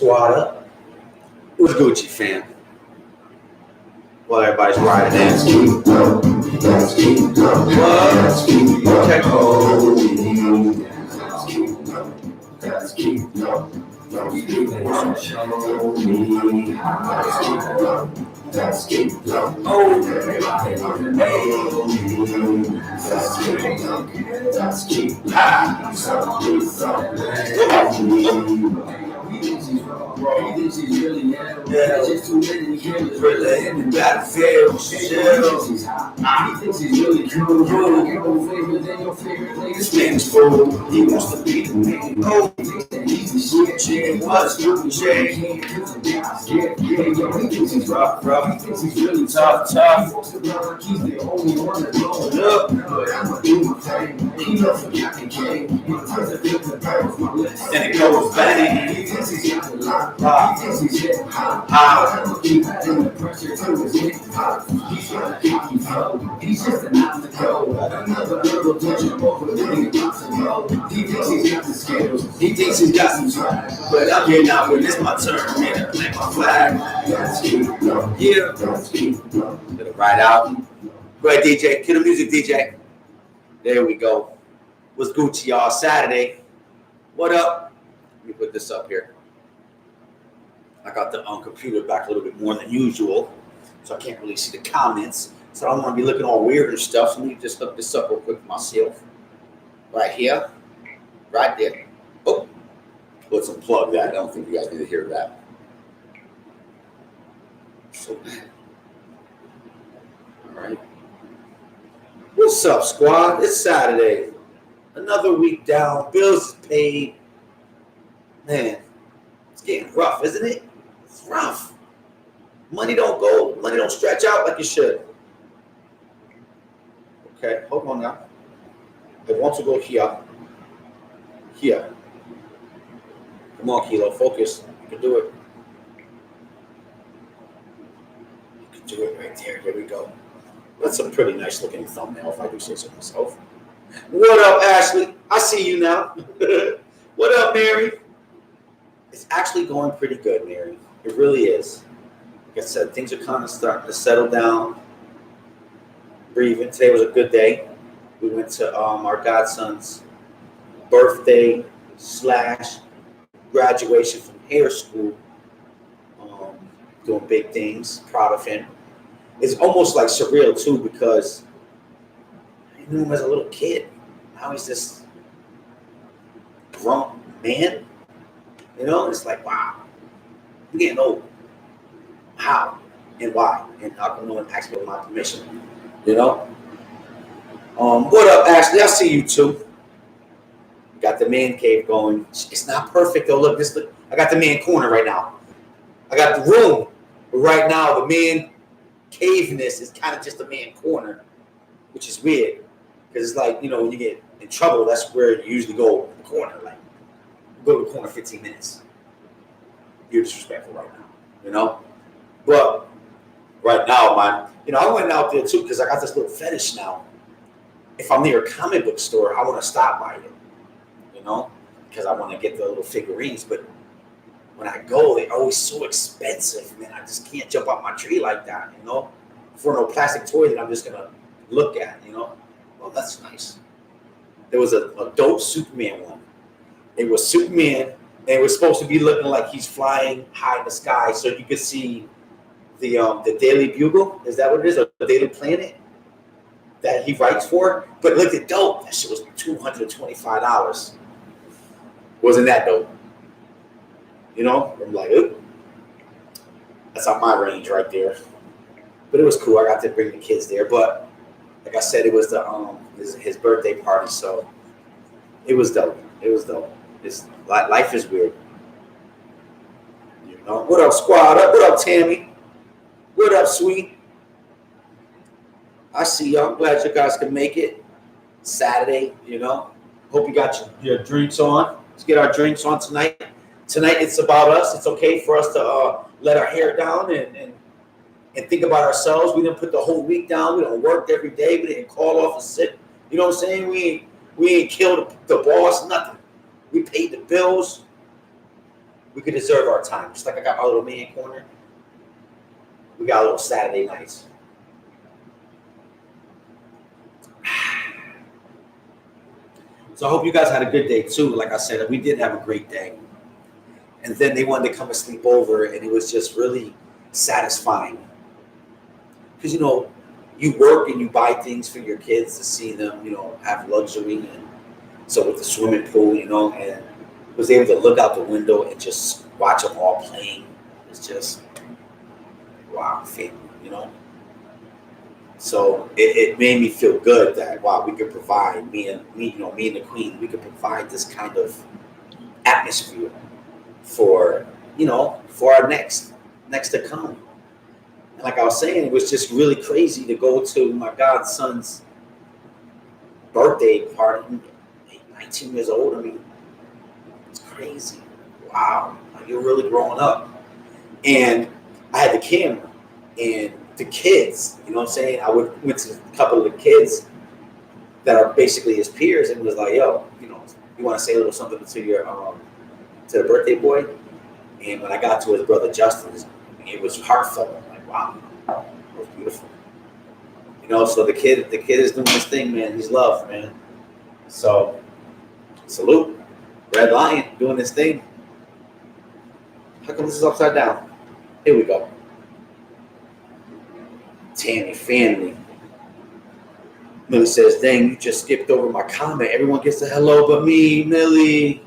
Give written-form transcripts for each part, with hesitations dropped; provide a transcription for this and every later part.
Squad up. What's Gucci, fam? Well, everybody's riding in. Check. Just too many killers really in the battlefield. He thinks he's really cool. This man's fool. He wants to be the man. Oh, he's the shit. What's Gucci? He thinks he's rough. He thinks he's really tough. He's the only one that knows up. But I'ma do my thing. He knows I'm not the king. And it goes bang. He thinks he's got the line. He thinks he's getting hot. Keep adding the pressure to his hip hop. He's trying to cocky flow. He's just an obstacle. Another little touching over the about to go. He thinks he's got the skills. He thinks he's got some swag. But I'm here now when it's my turn. Man, I plant my flag. Yeah. Get it right out. Go ahead, DJ. Kill the music, DJ. There we go. What's Gucci, y'all? Saturday. What up? Let me put this up here. I got the computer back a little bit more than usual, so I can't really see the comments. So I don't want to be looking all weird and stuff. So let me just hook this up real quick myself. Right here. Right there. Oh, let's unplug that. I don't think you guys need to hear that. So, all right. What's up, squad? It's Saturday. Another week down. Bills paid. Man, it's getting rough, isn't it? It's rough. Money don't stretch out like it should. Okay, hold on now. I want to go here. Here. Come on, Kilo, focus. You can do it. You can do it right there. Here we go. That's a pretty nice looking thumbnail, if I do say so myself. What up, Ashley? I see you now. What up, Mary? It's actually going pretty good, Mary. It really is. Like I said, things are kind of starting to settle down. Breathing. Today was a good day. We went to our godson's birthday / graduation from hair school. Doing big things. Proud of him. It's almost like surreal too because I knew him as a little kid. Now he's this grown man. You know, it's like, wow, I'm getting old. How and why? And how come no one asked me for my permission? You know? What up, Ashley? I see you too. Got the man cave going. It's not perfect though. Look, I got the man corner right now. I got the room. But right now, the man caveness is kind of just a man corner, which is weird. Because it's like, you know, when you get in trouble, that's where you usually go in the corner. Like, go to the corner 15 minutes. You're disrespectful right now, you know? But right now, I went out there too because I got this little fetish now. If I'm near a comic book store, I want to stop by it, you know? Because I want to get the little figurines. But when I go, they're always so expensive, man. I just can't jump out my tree like that, you know? For no plastic toy that I'm just going to look at, you know? Well, that's nice. There was a dope Superman one. It was Superman, and it was supposed to be looking like he's flying high in the sky, so you could see the Daily Bugle. Is that what it is? Or the Daily Planet that he writes for? But look at dope. That shit was $225. Wasn't that dope? You know, I'm like, ooh, that's out my range right there. But it was cool. I got to bring the kids there, but like I said, it was his birthday party, so it was dope. It was dope. Life is weird. You know. What up, squad? What up, Tammy? What up, sweet? I see y'all. I'm glad you guys can make it. Saturday, you know. Hope you got your drinks on. Let's get our drinks on tonight. Tonight it's about us. It's okay for us to let our hair down and think about ourselves. We didn't put the whole week down. We done worked every day. We didn't call off a sick. You know what I'm saying? We ain't killed the boss, nothing. We paid the bills. We could deserve our time. Just like I got my little man corner, we got a little Saturday nights. So I hope you guys had a good day too. Like I said, we did have a great day. And then they wanted to come and sleep over, and it was just really satisfying. Because, you know, you work and you buy things for your kids to see them, you know, have luxury. And so with the swimming pool, you know, and was able to look out the window and just watch them all playing. It's just, wow, family, you know. So it made me feel good that, wow, we could provide, me and the queen, we could provide this kind of atmosphere for, you know, for our next to come. And like I was saying, it was just really crazy to go to my godson's birthday party, 19 years old. I mean, it's crazy. Wow, like you're really growing up. And I had the camera and the kids, you know what I'm saying? I went to a couple of the kids that are basically his peers and was like, yo, you know, you want to say a little something to your to the birthday boy? And when I got to his brother Justin, it was heartfelt. I'm like, wow, that was beautiful. You know, so the kid is doing his thing, man. He's loved, man. So salute. Red Lion doing his thing. How come this is upside down? Here we go. Tammy family. Millie says, dang, you just skipped over my comment. Everyone gets a hello but me, Millie.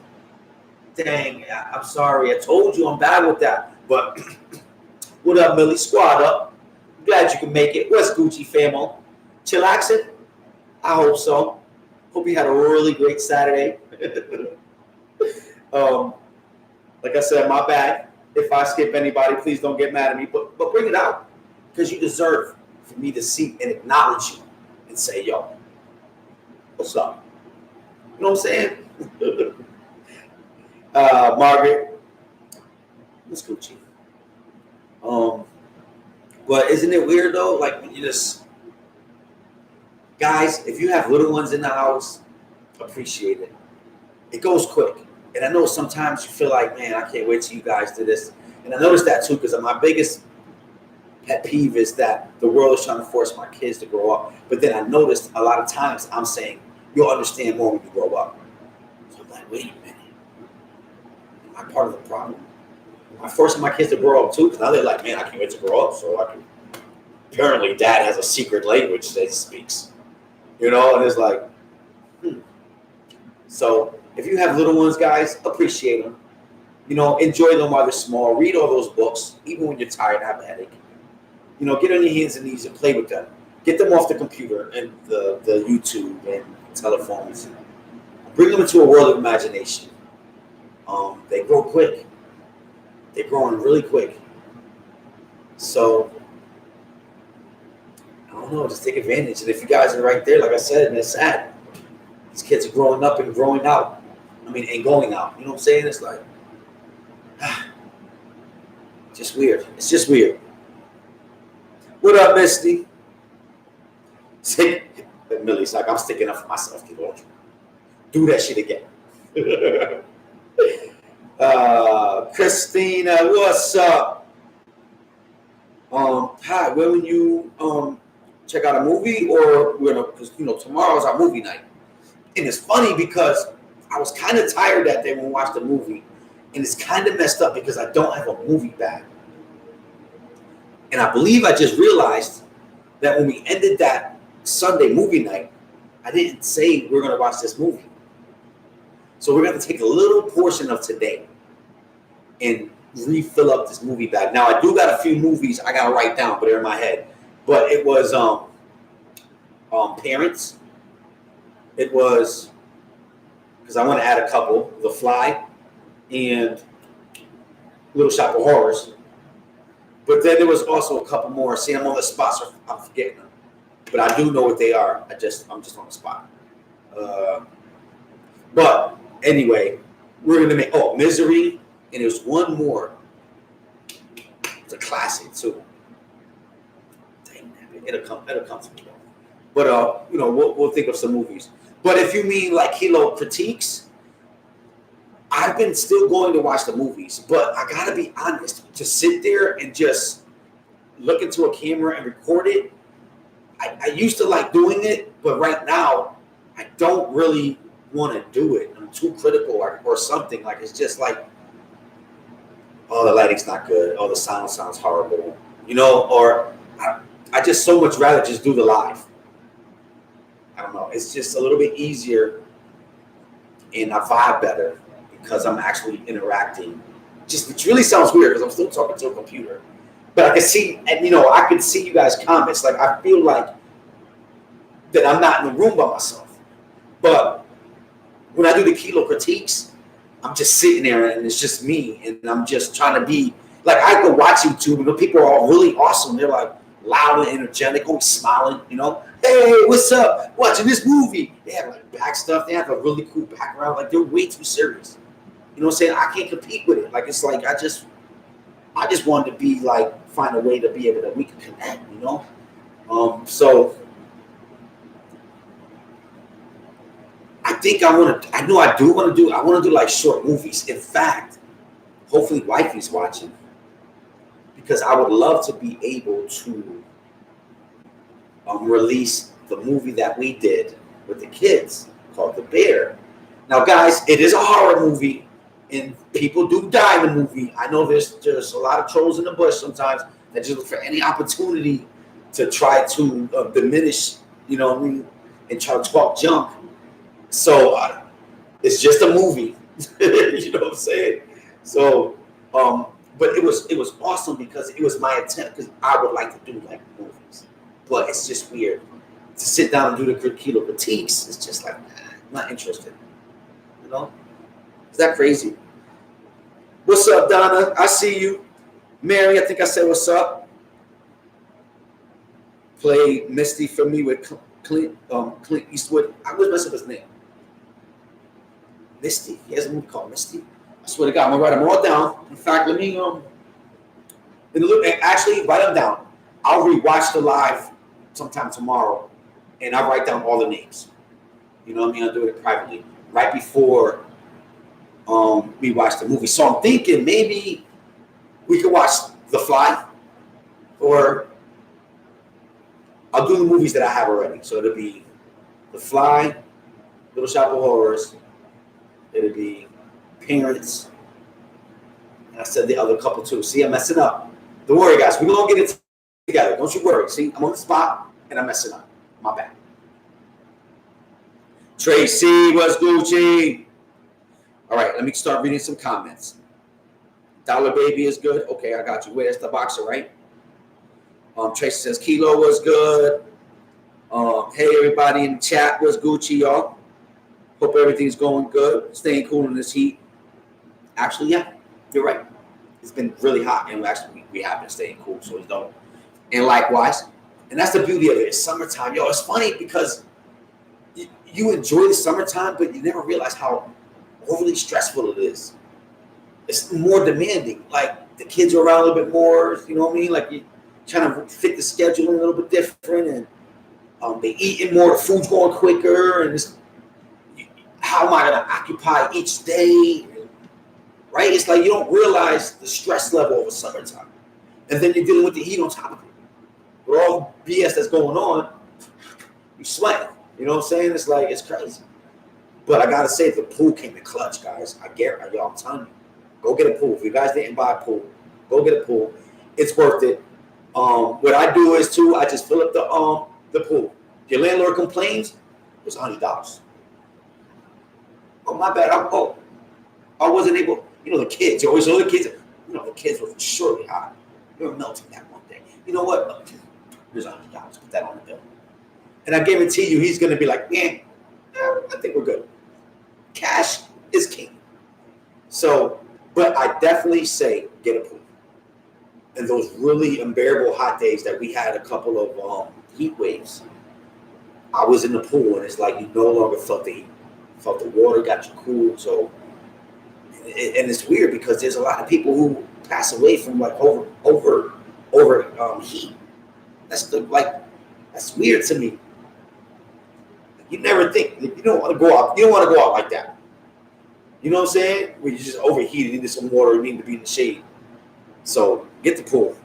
Dang, I'm sorry. I told you I'm bad with that. But what up, Millie? Squad up. Glad you can make it. What's Gucci famo? Chillaxing? I hope so. Hope you had a really great Saturday. Like I said, my bad. If I skip anybody, please don't get mad at me. But bring it out. Because you deserve for me to see and acknowledge you and say, yo, what's up? You know what I'm saying? Margaret, Miss Gucci. But isn't it weird though? Like when you just, guys, if you have little ones in the house, appreciate it. It goes quick. And I know sometimes you feel like, man, I can't wait till you guys do this. And I noticed that too, because my biggest pet peeve is that the world is trying to force my kids to grow up. But then I noticed a lot of times I'm saying, you'll understand more when you grow up. So I'm like, wait a minute. Am I part of the problem? Am I forcing my kids to grow up too? Because now they're like, man, I can't wait to grow up. So I can. Apparently, dad has a secret language that he speaks. You know, and it's like, So if you have little ones, guys, appreciate them. You know, enjoy them while they're small. Read all those books, even when you're tired and have a headache. You know, get on your hands and knees and play with them. Get them off the computer and the YouTube and telephones. Bring them into a world of imagination. They grow quick. They're growing really quick. So, I don't know, just take advantage. And if you guys are right there, like I said, and it's sad. These kids are growing up and growing out. I mean, and going out. You know what I'm saying? It's like, just weird. It's just weird. What up, Misty? Millie's like, I'm sticking up for myself, kid. Won't you? Do that shit again. Christina, what's up? Pat, when will you check out a movie, or because tomorrow's our movie night. And it's funny because I was kind of tired that day when we watched the movie, and it's kind of messed up because I don't have a movie bag. And I believe I just realized that when we ended that Sunday movie night, I didn't say we're going to watch this movie. So we're going to take a little portion of today and refill up this movie bag. Now, I do got a few movies I got to write down, but they're in my head. But it was Parents. It was, because I want to add a couple, The Fly and Little Shop of Horrors. But then there was also a couple more. See, I'm on the spot, so I'm forgetting them. But I do know what they are. I'm just on the spot. But anyway, we're going to make, Misery. And there's one more. It's a classic, too. Dang, it'll come to me. But, we'll think of some movies. But if you mean like Hilo critiques, I've been still going to watch the movies, but I gotta be honest, to sit there and just look into a camera and record it. I used to like doing it, but right now I don't really want to do it. I'm too critical or something. Like it's just like, oh, the lighting's not good. Oh, the sound sounds horrible. You know, or I just so much rather just do the live. I don't know. It's just a little bit easier and I vibe better because I'm actually interacting. Just it really sounds weird because I'm still talking to a computer. But I can see, and I can see you guys' comments. Like I feel like that I'm not in the room by myself. But when I do the Kilo critiques, I'm just sitting there and it's just me, and I'm just trying to be like I go watch YouTube, and the people are all really awesome. They're like loud and energetic, always smiling. Hey, what's up? Watching this movie. They have like back stuff. They have a really cool background. Like they're way too serious. You know what I'm saying? I can't compete with it. Like it's like I just wanted to be like find a way to be able to we can connect. So I think I want to. I know I do want to do. I want to do like short movies. In fact, hopefully, wifey's watching because I would love to be able to release the movie that we did with the kids called The Bear. Now, guys, it is a horror movie, and people do die in the movie. I know there's a lot of trolls in the bush sometimes that just look for any opportunity to try to diminish, and try to talk junk. So it's just a movie, you know what I'm saying? So, but it was awesome because it was my attempt because I would like to do like movies, but it's just weird to sit down and do the Kilo critiques. It's just like I'm not interested, Is that crazy? What's up, Donna? I see you. Mary, I think I said what's up. Play Misty for me with Clint Eastwood. I was messing with his name. Misty. He has a movie called Misty. I swear to God, I'm gonna write them all down. In fact, let me actually write them down. I'll rewatch the live sometime tomorrow, and I'll write down all the names. You know what I mean? I'll do it privately right before we watch the movie. So I'm thinking maybe we could watch The Fly, or I'll do the movies that I have already. So it'll be The Fly, Little Shop of Horrors. It'll be Parents. And I said the other couple too. See, I'm messing up. Don't worry, guys. We're going to get it together. Don't you worry. See, I'm on the spot and I'm messing up. My bad. Tracy, what's Gucci? All right, let me start reading some comments. Dollar Baby is good. Okay, I got you. Wait, that's the boxer, right? Tracy says Kilo was good. Hey, everybody in the chat, what's Gucci, y'all? Hope everything's going good. Staying cool in this heat. Actually, yeah, you're right. It's been really hot, and we have been staying cool, so it's dope. And likewise, and that's the beauty of it. It's summertime, yo. It's funny because you enjoy the summertime, but you never realize how overly stressful it is. It's more demanding. Like the kids are around a little bit more. You know what I mean? Like you trying to fit the schedule a little bit different, and they eating more. The food's going quicker, and how am I going to occupy each day? Right? It's like you don't realize the stress level of a summertime. And then you're dealing with the heat on top of it. With all the BS that's going on, you sweat. You know what I'm saying? It's like, it's crazy. But I got to say, the pool came in clutch, guys. I'm telling you. Go get a pool. If you guys didn't buy a pool, go get a pool. It's worth it. What I do is, too, I just fill up the pool. If your landlord complains, it's $100. Oh, my bad. I wasn't able. The kids. You always know the kids. The kids were surely hot. They were melting that one day. You know what? Here's $100. Put that on the bill. And I guarantee you, he's going to be like, I think we're good. Cash is king. So, but I definitely say get a pool. And those really unbearable hot days that we had a couple of heat waves, I was in the pool, and it's like you no longer felt the heat. Felt the water, got you cool. So, and it's weird because there's a lot of people who pass away from like over heat. That's weird to me. You never think you don't want to go out. You don't want to go out like that. You know what I'm saying? Where you just overheated, needed some water, you need to be in the shade. So get the pool.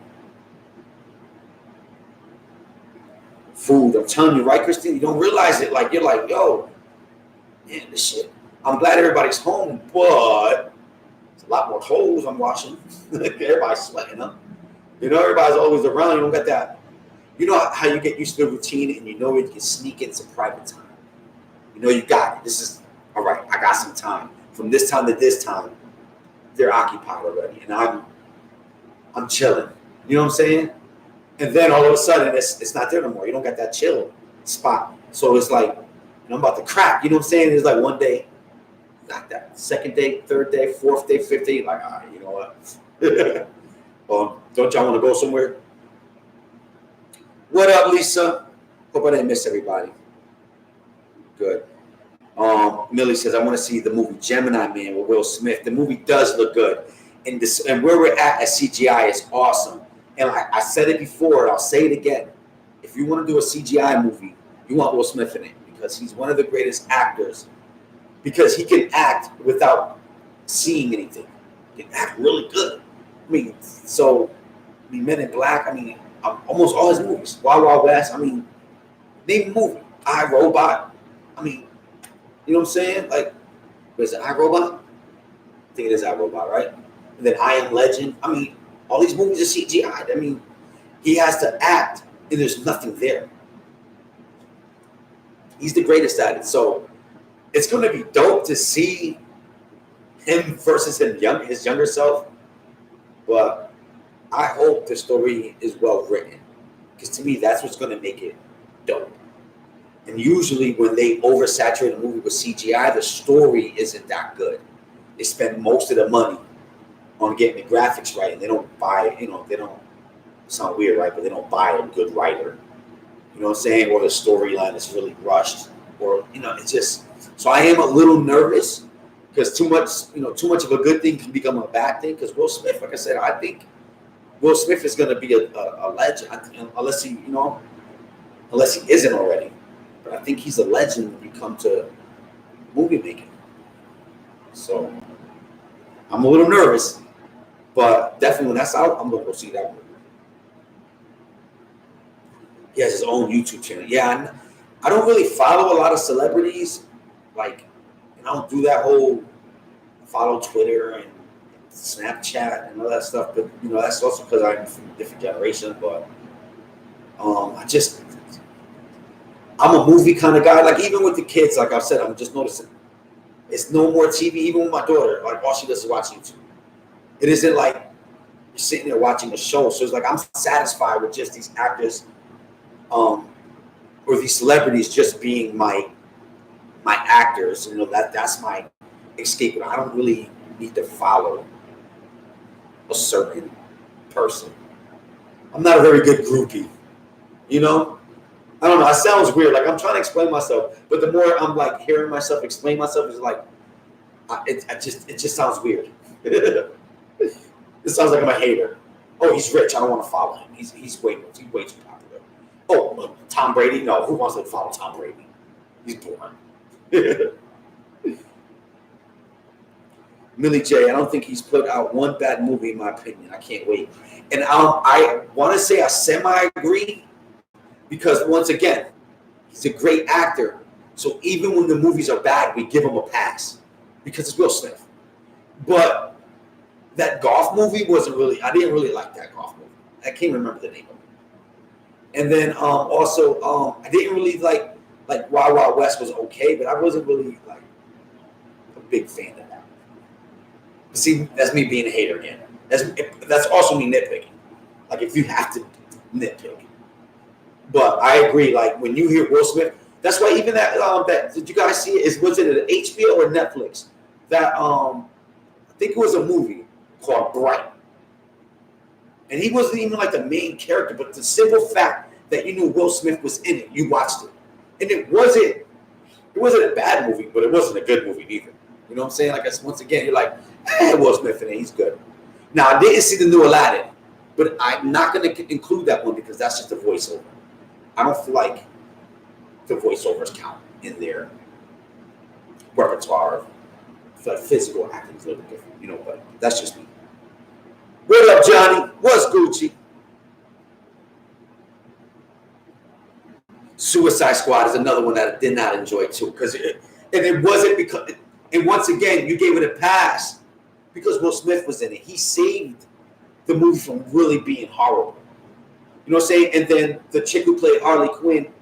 Food, I'm telling you, right, Christine? You don't realize it. Like, you're like, yo, man, this shit. I'm glad everybody's home, but it's a lot more clothes I'm washing. Everybody's sweating, huh? You know, everybody's always around. You don't get that. You know how you get used to the routine and you know you can sneak in some private time. You know you got it. This is, all right, I got some time. From this time to this time, they're occupied already. And I'm chilling. You know what I'm saying? And then all of a sudden, it's not there no more. You don't got that chill spot. So it's like, I'm about to crack. You know what I'm saying? It's like one day, not that. Second day, third day, fourth day, fifth day. Like, all right, you know what? Don't y'all want to go somewhere? What up, Lisa? Hope I didn't miss everybody. Good. Millie says, I want to see the movie Gemini Man with Will Smith. The movie does look good. And where we're at CGI is awesome. And I said it before, and I'll say it again. If you want to do a CGI movie, you want Will Smith in it because he's one of the greatest actors. Because he can act without seeing anything. He can act really good. I mean, Men in Black, almost all his movies. Wild Wild West, name a movie. I, Robot. You know what I'm saying? Like, is it iRobot? I think it is iRobot, right? And then I Am Legend. All these movies are CGI. He has to act, and there's nothing there. He's the greatest at it. So it's going to be dope to see him versus his younger self. But I hope the story is well written, because to me, that's what's going to make it dope. And usually when they oversaturate a movie with CGI, the story isn't that good. They spend most of the money on getting the graphics right, and they don't buy, they don't, sound weird, right? But they don't buy a good writer. You know what I'm saying? Or the storyline is really rushed. Or, it's just, so I am a little nervous because too much of a good thing can become a bad thing. Because Will Smith, like I said, I think Will Smith is going to be a legend, unless he isn't already. But I think he's a legend when you come to movie making. So I'm a little nervous, but definitely when that's out, I'm going to go see that movie. He has his own YouTube channel. Yeah, I don't really follow a lot of celebrities. Like, I don't do that whole follow Twitter and Snapchat and all that stuff. But, that's also because I'm from a different generation. But I'm a movie kind of guy. Like, even with the kids, like I've said, I'm just noticing it's no more TV. Even with my daughter, like, all she does is watch YouTube. It isn't like you're sitting there watching a show. So it's like I'm satisfied with just these actors or these celebrities just being my actors. That's my escape. I don't really need to follow a certain person. I'm not a very good groupie. I don't know. It sounds weird. Like, I'm trying to explain myself, but the more I'm like hearing myself explain myself, is like, it just sounds weird. It sounds like I'm a hater. Oh, he's rich. I don't want to follow him. He's way too popular. Oh, Tom Brady. No, who wants to follow Tom Brady? He's boring. Millie J. I don't think he's put out one bad movie in my opinion. I can't wait. And I want to say I semi-agree. Because once again, he's a great actor. So even when the movies are bad, we give him a pass because it's Will Smith. But that golf movie I didn't really like that golf movie. I can't remember the name of it. And then also, I didn't really like Wild Wild West was okay, but I wasn't really like a big fan of that. But see, that's me being a hater again. That's also me nitpicking. Like, if you have to nitpick. But I agree. Like, when you hear Will Smith, that's why even that did you guys see it? Was it an HBO or Netflix? That I think it was a movie called Bright, and he wasn't even like the main character, but the simple fact that you knew Will Smith was in it, you watched it, and it wasn't a bad movie, but it wasn't a good movie either. You know what I'm saying? Like, once again, you're like, Will Smith in it, he's good. Now, I didn't see the new Aladdin, but I'm not going to include that one because that's just a voiceover. I don't feel like the voiceovers count in their repertoire of but physical acting is a little bit different, you know. But that's just me. What up, Johnny? What's Gucci? Suicide Squad is another one that I did not enjoy too, and it wasn't because. And once again, you gave it a pass because Will Smith was in it. He saved the movie from really being horrible. You know what I'm saying? And then the chick who played Harley Quinn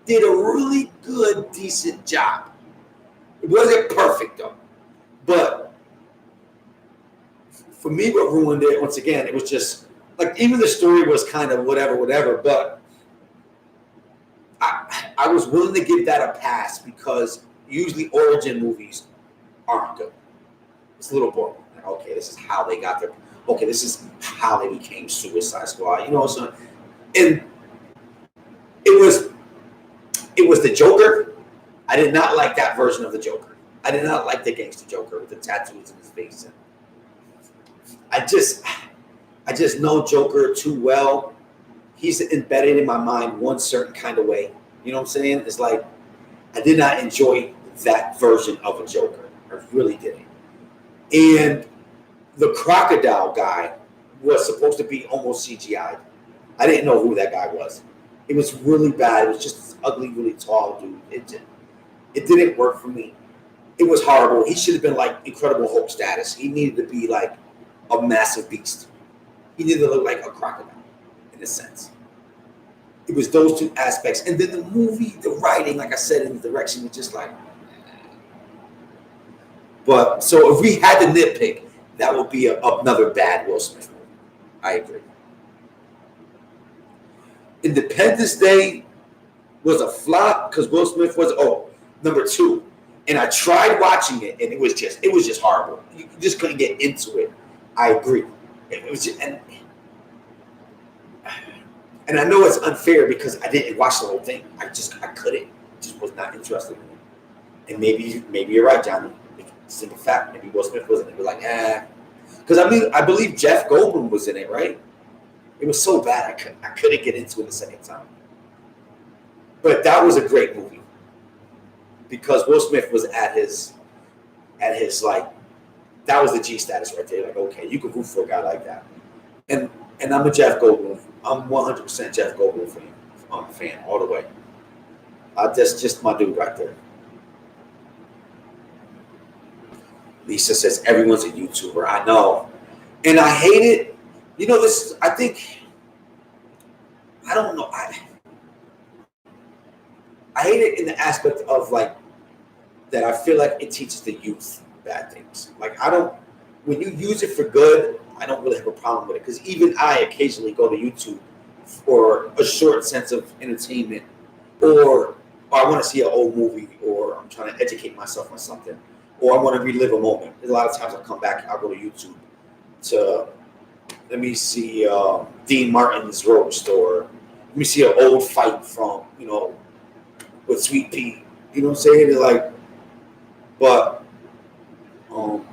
did a really good, decent job. It wasn't perfect though, but for me, what ruined it once again, it was just like even the story was kind of whatever. But I was willing to give that a pass because usually origin movies aren't good. It's a little boring. Like, okay, this is how they got there. Okay, this is how they became Suicide Squad. You know, so and it was the Joker. I did not like that version of the Joker. I did not like the gangster Joker with the tattoos in his face. I just know Joker too well. He's embedded in my mind one certain kind of way. You know what I'm saying? It's like I did not enjoy that version of a Joker. I really didn't. And the crocodile guy was supposed to be almost CGI. I didn't know who that guy was. It was really bad. It was just this ugly, really tall dude. It didn't work for me. It was horrible. He should have been like Incredible Hulk status. He needed to be like a massive beast. He needed to look like a crocodile in a sense. It was those two aspects. And then the movie, the writing, like I said, in the direction was just like. But so if we had to nitpick, that would be another bad Will Smith movie. I agree. Independence Day was a flop because Will Smith was number 2, and I tried watching it and it was just horrible. You just couldn't get into it. I agree. It was just, and I know it's unfair because I didn't watch the whole thing. I couldn't. Just was not interested in it. And maybe you're right, Johnny. Simple fact, maybe Will Smith wasn't. It was like, because I believe Jeff Goldblum was in it, right? It was so bad I couldn't get into it the second time. But that was a great movie because Will Smith was at his like that was the G status right there. Like, okay, you can root for a guy like that. And I'm a Jeff Goldblum. I'm 100% Jeff Goldblum fan all the way. That's just my dude right there. Lisa says everyone's a YouTuber. I know. And I hate it. You know, I don't know. I hate it in the aspect of like that I feel like it teaches the youth bad things. Like when you use it for good, I don't really have a problem with it. Because even I occasionally go to YouTube for a short sense of entertainment or I want to see an old movie or I'm trying to educate myself on something. Or I want to relive a moment. A lot of times I'll come back, I'll go to YouTube to, let me see Dean Martin's roast, or let me see an old fight from, with Sweet Pea. You know what I'm saying? It's like, but, what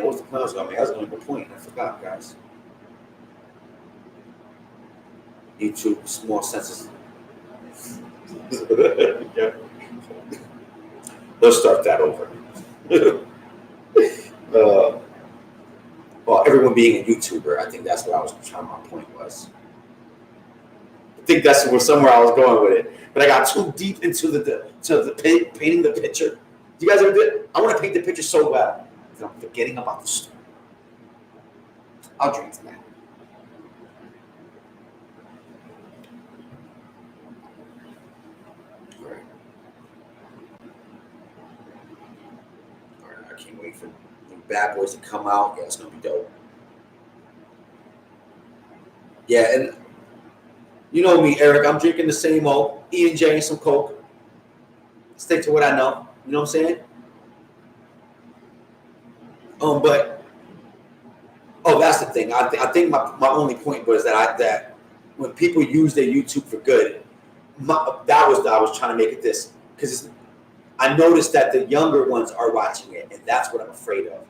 was the plan I was going to make? I was going to make a point. I forgot, guys. YouTube, small senses. Yeah. Let's start that over. Well, everyone being a YouTuber, I think that's what I was trying. My point was. I think that's somewhere I was going with it, but I got too deep into the painting the picture. Do you guys ever do it? I want to paint the picture so bad that I'm forgetting about the story. I'll drink to that. I can't wait for Bad Boys to come out. Yeah, it's gonna be dope. Yeah, and you know me, Eric. I'm drinking the same old E&J and some Coke. Stick to what I know. You know what I'm saying? But that's the thing. I think my only point was that when people use their YouTube for good, I was trying to make it this because I noticed that the younger ones are watching it, and that's what I'm afraid of.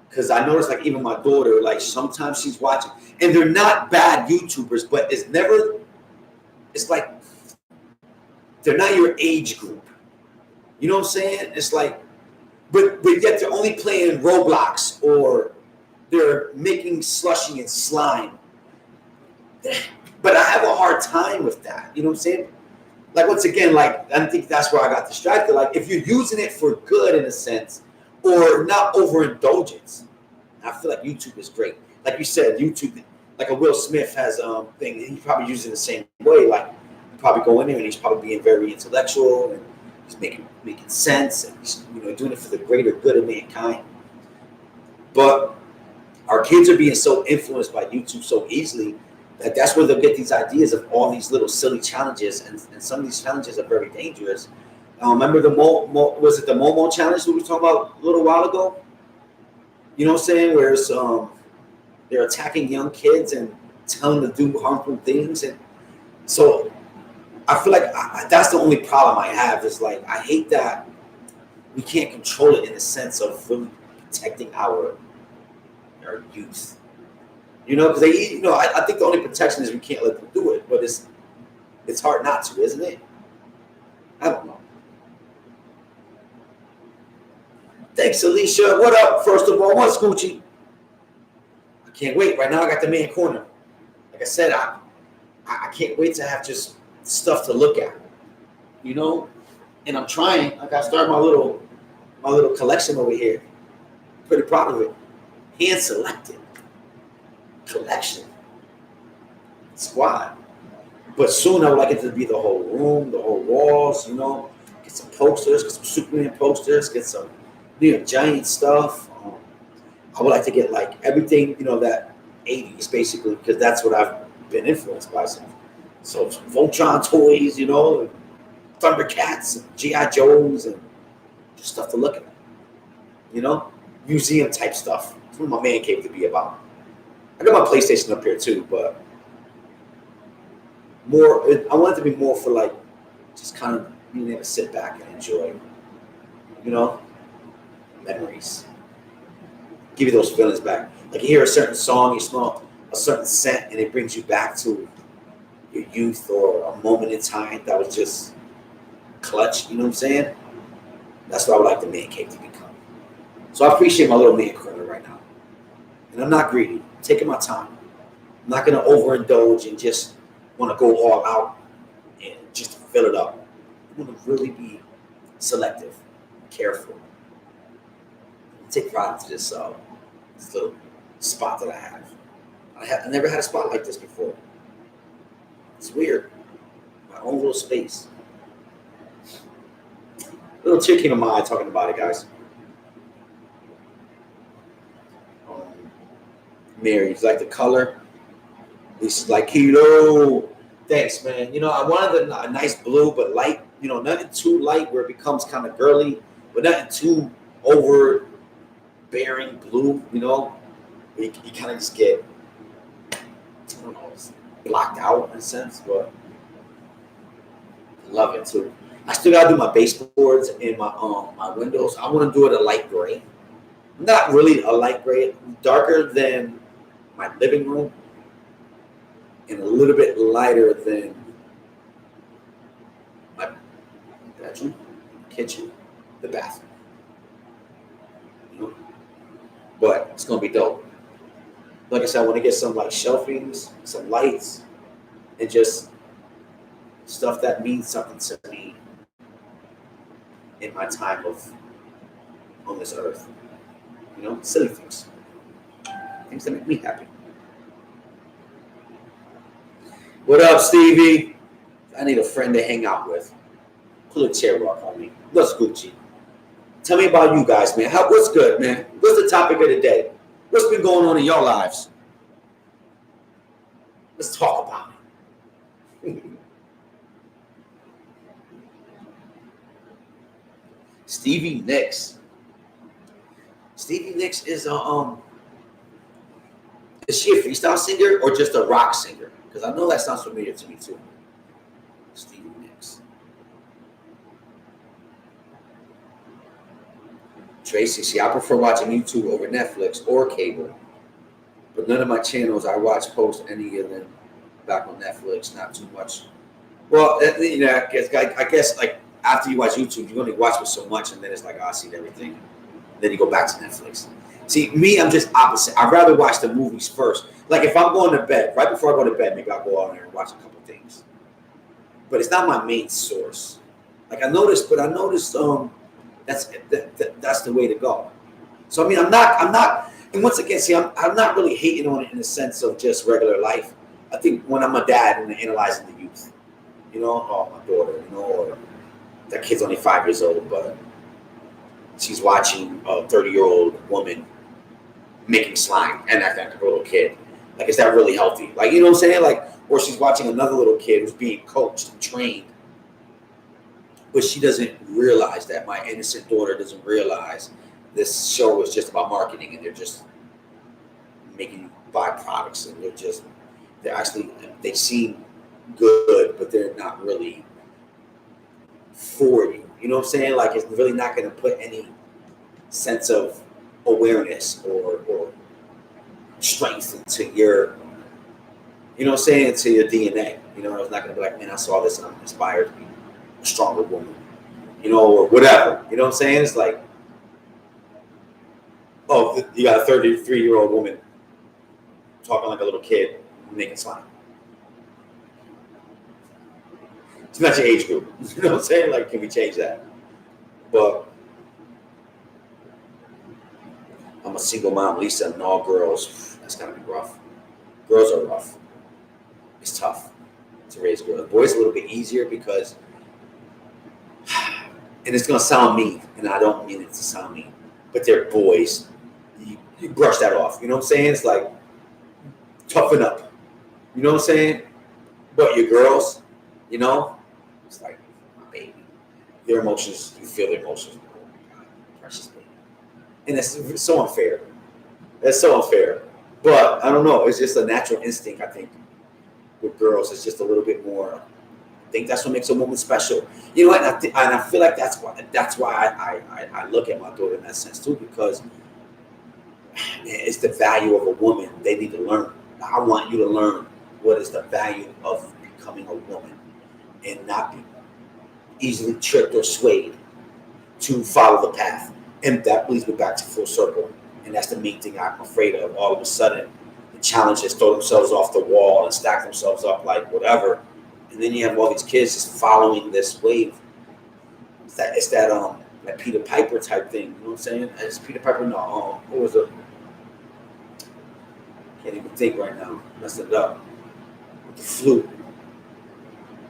Because I noticed, like, even my daughter, like, sometimes she's watching, and they're not bad YouTubers, but it's like, they're not your age group. You know what I'm saying? It's like, but yet they're only playing playing Roblox or they're making slushy and slime. But I have a hard time with that. You know what I'm saying? Like, once again, like, I think that's where I got distracted. Like, if you're using it for good in a sense, or not overindulgence, I feel like YouTube is great. Like you said, YouTube, like a Will Smith has thing, he probably uses it the same way. Like, you probably go in there and he's probably being very intellectual and he's making sense and he's, you know, doing it for the greater good of mankind. But our kids are being so influenced by YouTube so easily that that's where they'll get these ideas of all these little silly challenges, and some of these challenges are very dangerous. Remember the was it the Momo challenge that we were talking about a little while ago? You know what I'm saying? Where it's, they're attacking young kids and telling them to do harmful things, and so I feel like that's the only problem I have. Is like, I hate that we can't control it in the sense of really protecting our youth. You know, because they, you know, I think the only protection is we can't let them do it, but it's hard not to, isn't it? I don't know. Thanks, Alicia. What up? First of all, what's Gucci? I can't wait. Right now, I got the main corner. Like I said, I can't wait to have just stuff to look at. You know, and I'm trying. I got to start my little collection over here. Pretty proud of it. Hand selected collection squad, but soon I would like it to be the whole room, the whole walls. You know, get some posters, get some Superman posters, get some New York Giant stuff. I would like to get like everything, you know, that 80s basically, because that's what I've been influenced by. So Voltron toys, you know, Thundercats, and GI Joes, and just stuff to look at. You know, museum type stuff. That's what my man cave to be about. I got my PlayStation up here too, but more. I want it to be more for like just kind of being able to sit back and enjoy, you know, memories. Give you those feelings back. Like, you hear a certain song, you smell a certain scent, and it brings you back to your youth or a moment in time that was just clutch. You know what I'm saying? That's what I would like the man cave to become. So I appreciate my little man corner right now, and I'm not greedy. Taking my time. I'm not going to overindulge and just want to go all out and just fill it up. I'm going to really be selective, careful. Take pride into this little spot that I have. I never had a spot like this before. It's weird. My own little space. Little chick came to mind talking about it, guys. Mary, you like the color? Lisa's like, Kilo. Thanks, man. You know, I wanted a nice blue, but light. You know, nothing too light where it becomes kind of girly, but nothing too overbearing blue. You know, you kind of just get, I don't know, it's blocked out in a sense, but I love it too. I still gotta do my baseboards and my windows. I want to do it a light gray. Not really a light gray, darker than my living room and a little bit lighter than my bedroom, kitchen, the bathroom. You know? But it's gonna be dope. Like I said, I want to get some like shelvings, some lights, and just stuff that means something to me in my time of on this earth. You know, silly things. Things that make me happy. What up, Stevie? I need a friend to hang out with. Pull a chair up on me. What's Gucci? Tell me about you guys, man. What's good, man? What's the topic of the day? What's been going on in your lives? Let's talk about it. Stevie Nicks. Stevie Nicks is is she a freestyle singer or just a rock singer? Because I know that sounds familiar to me too. Stevie Nicks. Tracy, see, I prefer watching YouTube over Netflix or cable. But none of my channels I watch post any of them back on Netflix, not too much. Well, you know, I guess like after you watch YouTube, you only watch it so much, and then it's like, oh, I see everything. Then you go back to Netflix. See, me, I'm just opposite. I'd rather watch the movies first. Like if I'm going to bed, right before I go to bed, maybe I'll go out there and watch a couple things. But it's not my main source. Like I noticed that's the way to go. So I mean, I'm not, and once again, see, I'm not really hating on it in the sense of just regular life. I think when I'm a dad and analyzing the youth, you know, oh my daughter, you know, or that kid's only 5 years old, but she's watching a 30-year-old woman making slime and acting like a little kid. Like, is that really healthy? Like, you know what I'm saying? Like, or she's watching another little kid who's being coached and trained, but she doesn't realize that. My innocent daughter doesn't realize this show is just about marketing, and they're just making byproducts, and they seem good, but they're not really for you. You know what I'm saying? Like, it's really not going to put any sense of awareness or strength into your, you know what I'm saying, into your DNA. You know, it's not going to be like, man, I saw this and I'm inspired to be a stronger woman, you know, or whatever. You know what I'm saying? It's like, oh, you got a 33-year-old woman talking like a little kid, making slime. It's not your age group. You know what I'm saying? Like, can we change that? But I'm a single mom, Lisa, and all girls. That's gotta be rough. Girls are rough. It's tough to raise girls. Boys a little bit easier because, and it's gonna sound mean, and I don't mean it to sound mean, but they're boys. You brush that off. You know what I'm saying? It's like, toughen up. You know what I'm saying? But your girls, you know, it's like, my baby. Their emotions, you feel their emotions. Oh my God, precious baby. And that's so unfair. That's so unfair. But I don't know. It's just a natural instinct, I think, with girls. It's just a little bit more. I think that's what makes a woman special. You know what? And I feel like that's why I look at my daughter in that sense too, because man, it's the value of a woman. They need to learn. I want you to learn what is the value of becoming a woman and not be easily tricked or swayed to follow the path. And that leads me back to full circle. And that's the main thing I'm afraid of. All of a sudden, the challenges throw themselves off the wall and stack themselves up like whatever. And then you have all these kids just following this wave. It's that like Peter Piper type thing. You know what I'm saying? It's Peter Piper. No, what was it? Can't even think right now. Messed it up. The flute.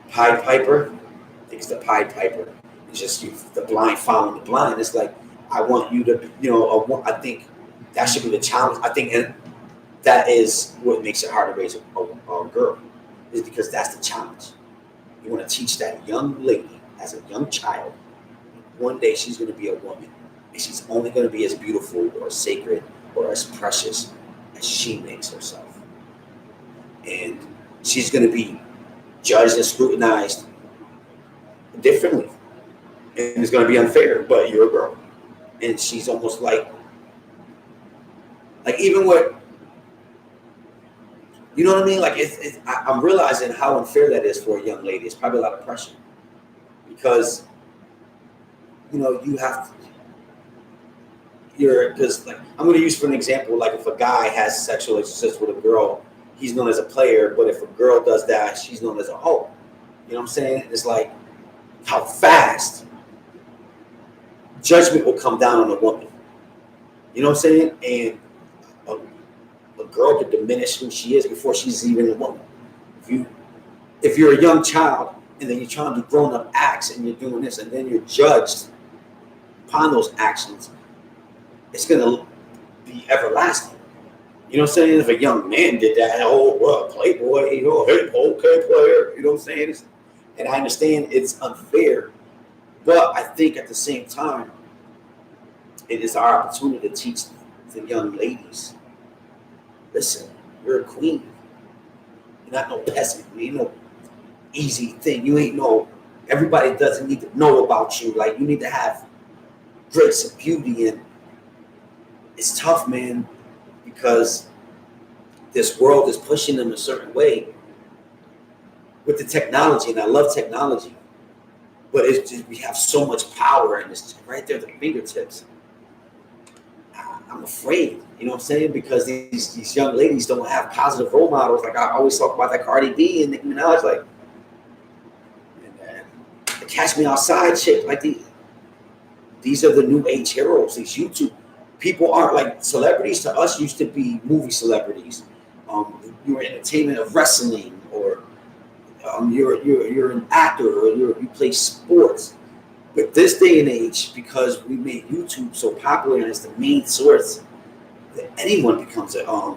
Pied Piper. I think it's the Pied Piper. It's just the blind following the blind. It's like, I want you to, you know, I think that should be the challenge. I think, and that is what makes it hard to raise a girl, is because that's the challenge. You want to teach that young lady as a young child, one day she's going to be a woman, and she's only going to be as beautiful or sacred or as precious as she makes herself. And she's going to be judged and scrutinized differently. And it's going to be unfair, but you're a girl. And she's almost like even what, you know what I mean? Like I'm realizing how unfair that is for a young lady. It's probably a lot of pressure because, you know, you have to, because like, I'm going to use for an example, like if a guy has sexual relationships with a girl, he's known as a player, but if a girl does that, she's known as a hoe. You know what I'm saying? It's like how fast judgment will come down on a woman. You know what I'm saying? And a girl could diminish who she is before she's even a woman. If you're a young child and then you're trying to do grown-up acts and you're doing this and then you're judged upon those actions, it's going to be everlasting. You know what I'm saying? If a young man did that, oh, well, playboy, you know, hey, okay, player, you know what I'm saying? And I understand it's unfair, but I think at the same time, it is our opportunity to teach the young ladies, listen, you're a queen. You're not no peasant. You ain't no easy thing. You ain't no, everybody doesn't need to know about you. Like, you need to have grace and beauty. And it's tough, man, because this world is pushing them a certain way with the technology. And I love technology, but it's just, we have so much power and it's right there at the fingertips. afraid, you know what I'm saying? Because these young ladies don't have positive role models. Like I always talk about that Cardi B and Nicki Minaj, like, and the Catch Me Outside chick, like these are the new age heroes. These YouTube people aren't like celebrities to us used to be movie celebrities. You were entertainment of wrestling, or you're an actor, or you play sports. But this day and age, because we made YouTube so popular and it's the main source, that anyone becomes a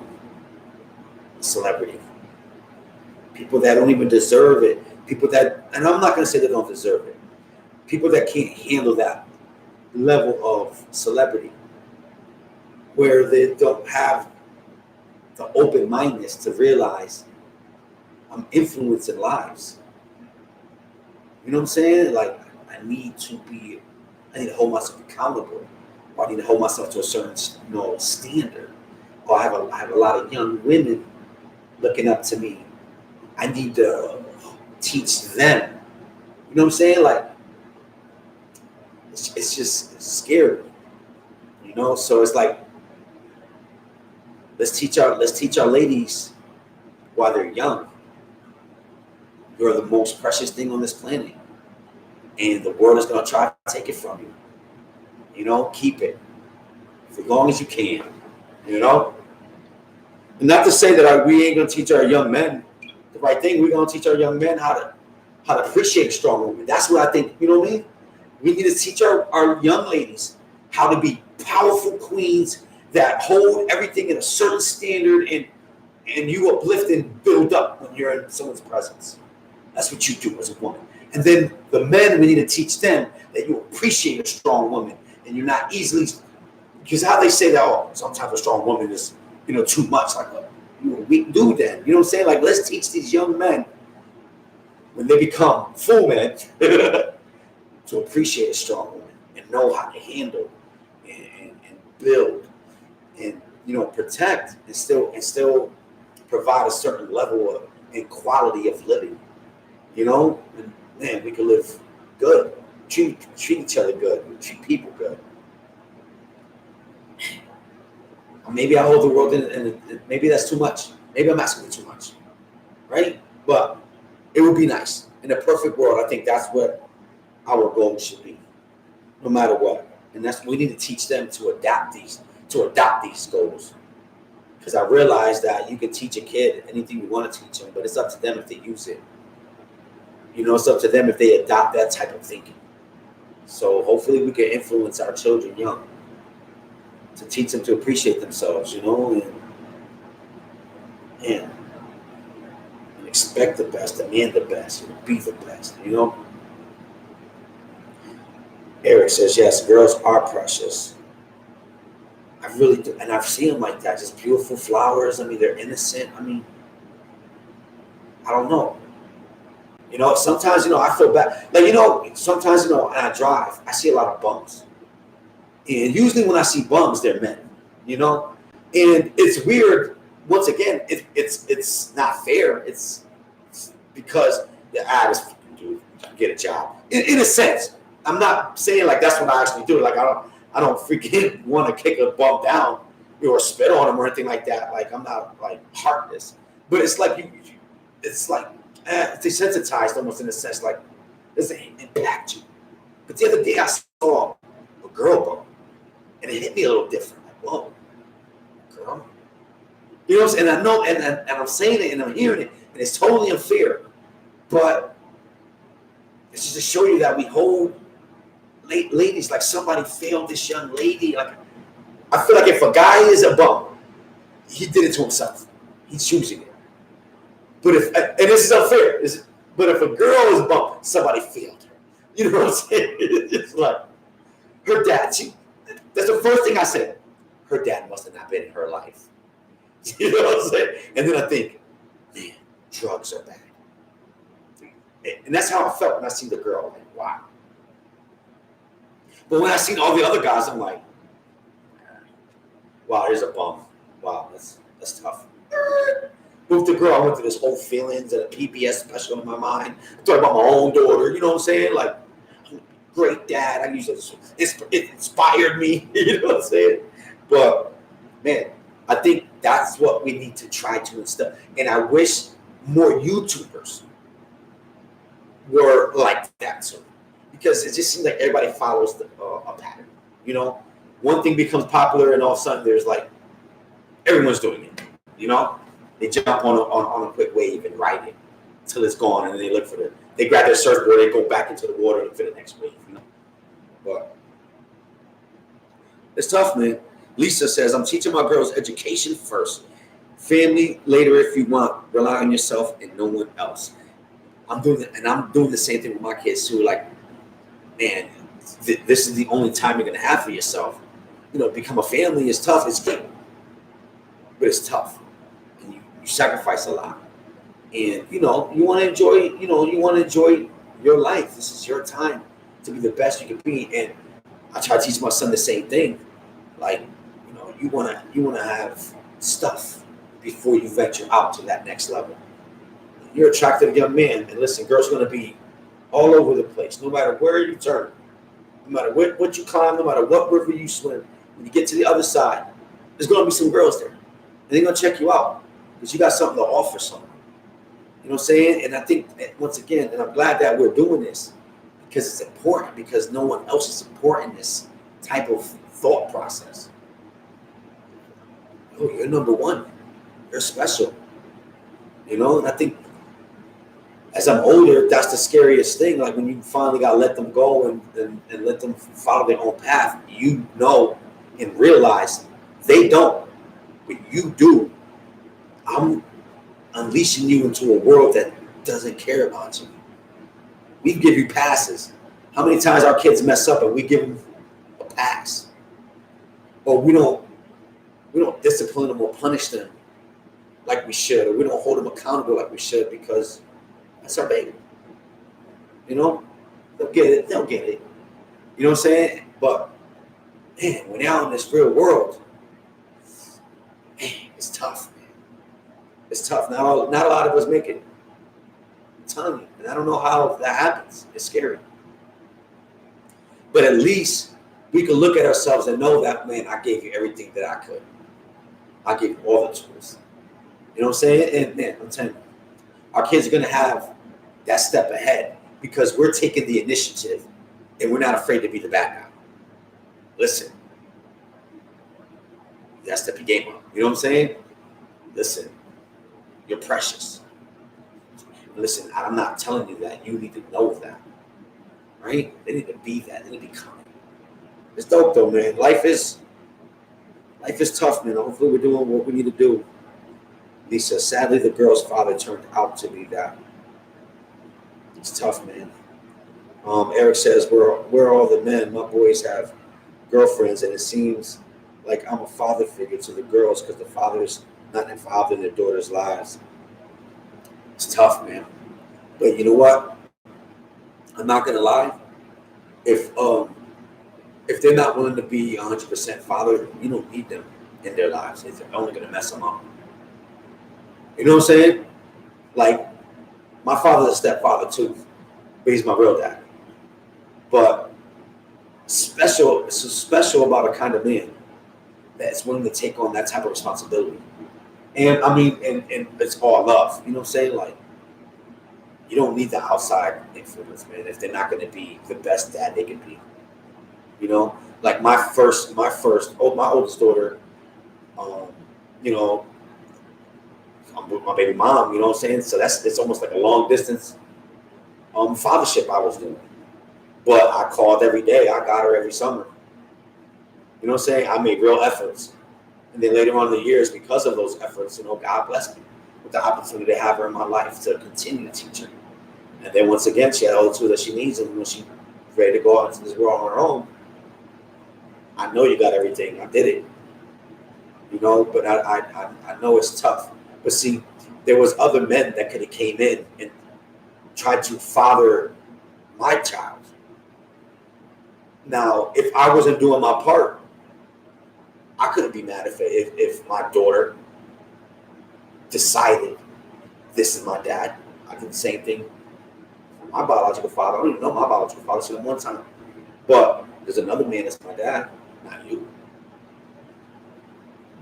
celebrity. People that don't even deserve it. People that, and I'm not going to say they don't deserve it. People that can't handle that level of celebrity, where they don't have the open-mindedness to realize I'm influencing lives. You know what I'm saying? Like, I need to hold myself accountable, or I need to hold myself to a certain, standard. Or I have a lot of young women looking up to me. I need to teach them. You know what I'm saying? Like, it's scary. So it's like, let's teach our ladies while they're young. You're the most precious thing on this planet, and the world is going to try to take it from you. Keep it for as long as you can. And not to say that we ain't going to teach our young men the right thing. We're going to teach our young men how to appreciate a strong woman. That's what I think. You know what I mean? We need to teach our young ladies how to be powerful queens that hold everything in a certain standard, and you uplift and build up when you're in someone's presence. That's what you do as a woman. And then the men, we need to teach them that you appreciate a strong woman, and you're not easily, because how they say that, sometimes a strong woman is, too much. Like, you're a weak dude then. You know what I'm saying? Like, let's teach these young men, when they become full men, to appreciate a strong woman and know how to handle and build and protect and still provide a certain level of and quality of living. And man, we can live good, treat each other good, treat people good. Maybe I hold the world in, and maybe that's too much. Maybe I'm asking for too much, right? But it would be nice. In a perfect world, I think that's what our goal should be, no matter what. And we need to teach them to adopt these goals. Because I realize that you can teach a kid anything you want to teach them, but it's up to them if they use it. It's up to them if they adopt that type of thinking. So hopefully we can influence our children young to teach them to appreciate themselves, and expect the best, demand the best, and be the best, Eric says, yes, girls are precious. I really do. And I've seen them like that, just beautiful flowers. I mean, they're innocent. I mean, I don't know. Sometimes, I feel bad. Like, sometimes, when I drive, I see a lot of bums. And usually when I see bums, they're men, And it's weird. Once again, it's not fair. It's because this fucking dude get a job. In a sense, I'm not saying like that's what I actually do. Like, I don't freaking want to kick a bum down or spit on him or anything like that. Like, I'm not like heartless. But it's like it's like desensitized almost in a sense, like, does it impact you? But the other day I saw a girl bum, and it hit me a little different. Like, whoa, girl. You know what I'm saying? And I know, and I'm saying it, and I'm hearing it, and it's totally unfair. But it's just to show you that we hold ladies like somebody failed this young lady. Like, I feel like if a guy is a bum, he did it to himself. He's choosing it. But and this is unfair. But if a girl is a bum, somebody failed her. You know what I'm saying? It's like her dad. That's the first thing I said. Her dad must have not been in her life. You know what I'm saying? And then I think, man, drugs are bad. And that's how I felt when I seen the girl. Like, wow. But when I seen all the other guys, I'm like, wow, here's a bum. Wow, that's tough. With the girl, I went through this whole feelings and a PBS special in my mind. I'm talking about my own daughter, you know what I'm saying? Like, great dad. I used to, it inspired me, you know what I'm saying? But man, I think that's what we need to try to instill. And I wish more YouTubers were like that too, because it just seems like everybody follows a pattern. You know, one thing becomes popular, and all of a sudden there's like everyone's doing it. You know, they jump on a quick wave and ride it until it's gone, and then they look for they grab their surfboard and go back into the water and look for the next wave. You know, but it's tough, man. Lisa says, I'm teaching my girls education first, family later if you want. Rely on yourself and no one else. I'm doing it, and I'm doing the same thing with my kids too. Like, man, this is the only time you're gonna have for yourself. You know, become a family is tough. It's good, but it's tough, and you sacrifice a lot. And you know, you want to enjoy. You know, you want to enjoy your life. This is your time to be the best you can be. And I try to teach my son the same thing. Like, you know, you wanna have stuff before you venture out to that next level. You're an attractive young man, and listen, girls are gonna be all over the place, no matter where you turn, no matter what you climb, no matter what river you swim. When you get to the other side, there's gonna be some girls there, and they're gonna check you out because you got something to offer someone. You know what I'm saying? And I think once again, and I'm glad that we're doing this because it's important, because no one else is supporting this type of thought process. Oh, you're number one. You're special. You know, and I think as I'm older, that's the scariest thing. Like when you finally got to let them go and let them follow their own path, you know, and realize they don't, but you do. I'm unleashing you into a world that doesn't care about you. We give you passes. How many times our kids mess up and we give them a pass? Or we don't discipline them or punish them like we should, or we don't hold them accountable like we should, because that's our baby. You know, they'll get it. You know what I'm saying? But man, when they're out in this real world, man, it's tough, man. It's tough. Not a lot of us make it. I'm telling you, and I don't know how that happens. It's scary. But at least we can look at ourselves and know that, man, I gave you everything that I could. I gave you all the tools. You know what I'm saying? And man, I'm telling you, our kids are going to have that step ahead because we're taking the initiative and we're not afraid to be the bad guy. Listen, you got to step your game up. You know what I'm saying? Listen, you're precious. Listen, I'm not telling you that. You need to know that. Right? They need to be that. They need to become it. It's dope though, man. Life is tough, man. Hopefully we're doing what we need to do. Lisa, sadly, the girl's father turned out to be that. It's tough, man. Eric says, where are all the men? My boys have girlfriends, and it seems like I'm a father figure to the girls because the father's not involved in their daughters' lives. It's tough, man. But you know what? I'm not gonna lie. If they're not willing to be 100% father, you don't need them in their lives. It's only gonna mess them up. You know what I'm saying? Like, my father's a stepfather too, but he's my real dad. But it's special about a kind of man that's willing to take on that type of responsibility. And I mean, and it's all love. You know what I'm saying? Like, you don't need the outside influence, man, if they're not going to be the best dad they can be. You know, like my oldest daughter, you know, I'm with my baby mom, you know what I'm saying? So it's almost like a long distance fathership I was doing. But I called every day. I got her every summer. You know what I'm saying? I made real efforts. And then later on in the years, because of those efforts, you know, God blessed me with the opportunity to have her in my life to continue to teach her. And then once again, she had all the tools that she needs. And when she's ready to go out into this world on her own, I know you got everything. I did it. You know, but I know it's tough. But see, there was other men that could have came in and tried to father my child. Now, if I wasn't doing my part, I couldn't be mad if my daughter decided this is my dad. I did the same thing. My biological father, I don't even know my biological father, so one time. But there's another man that's my dad, not you.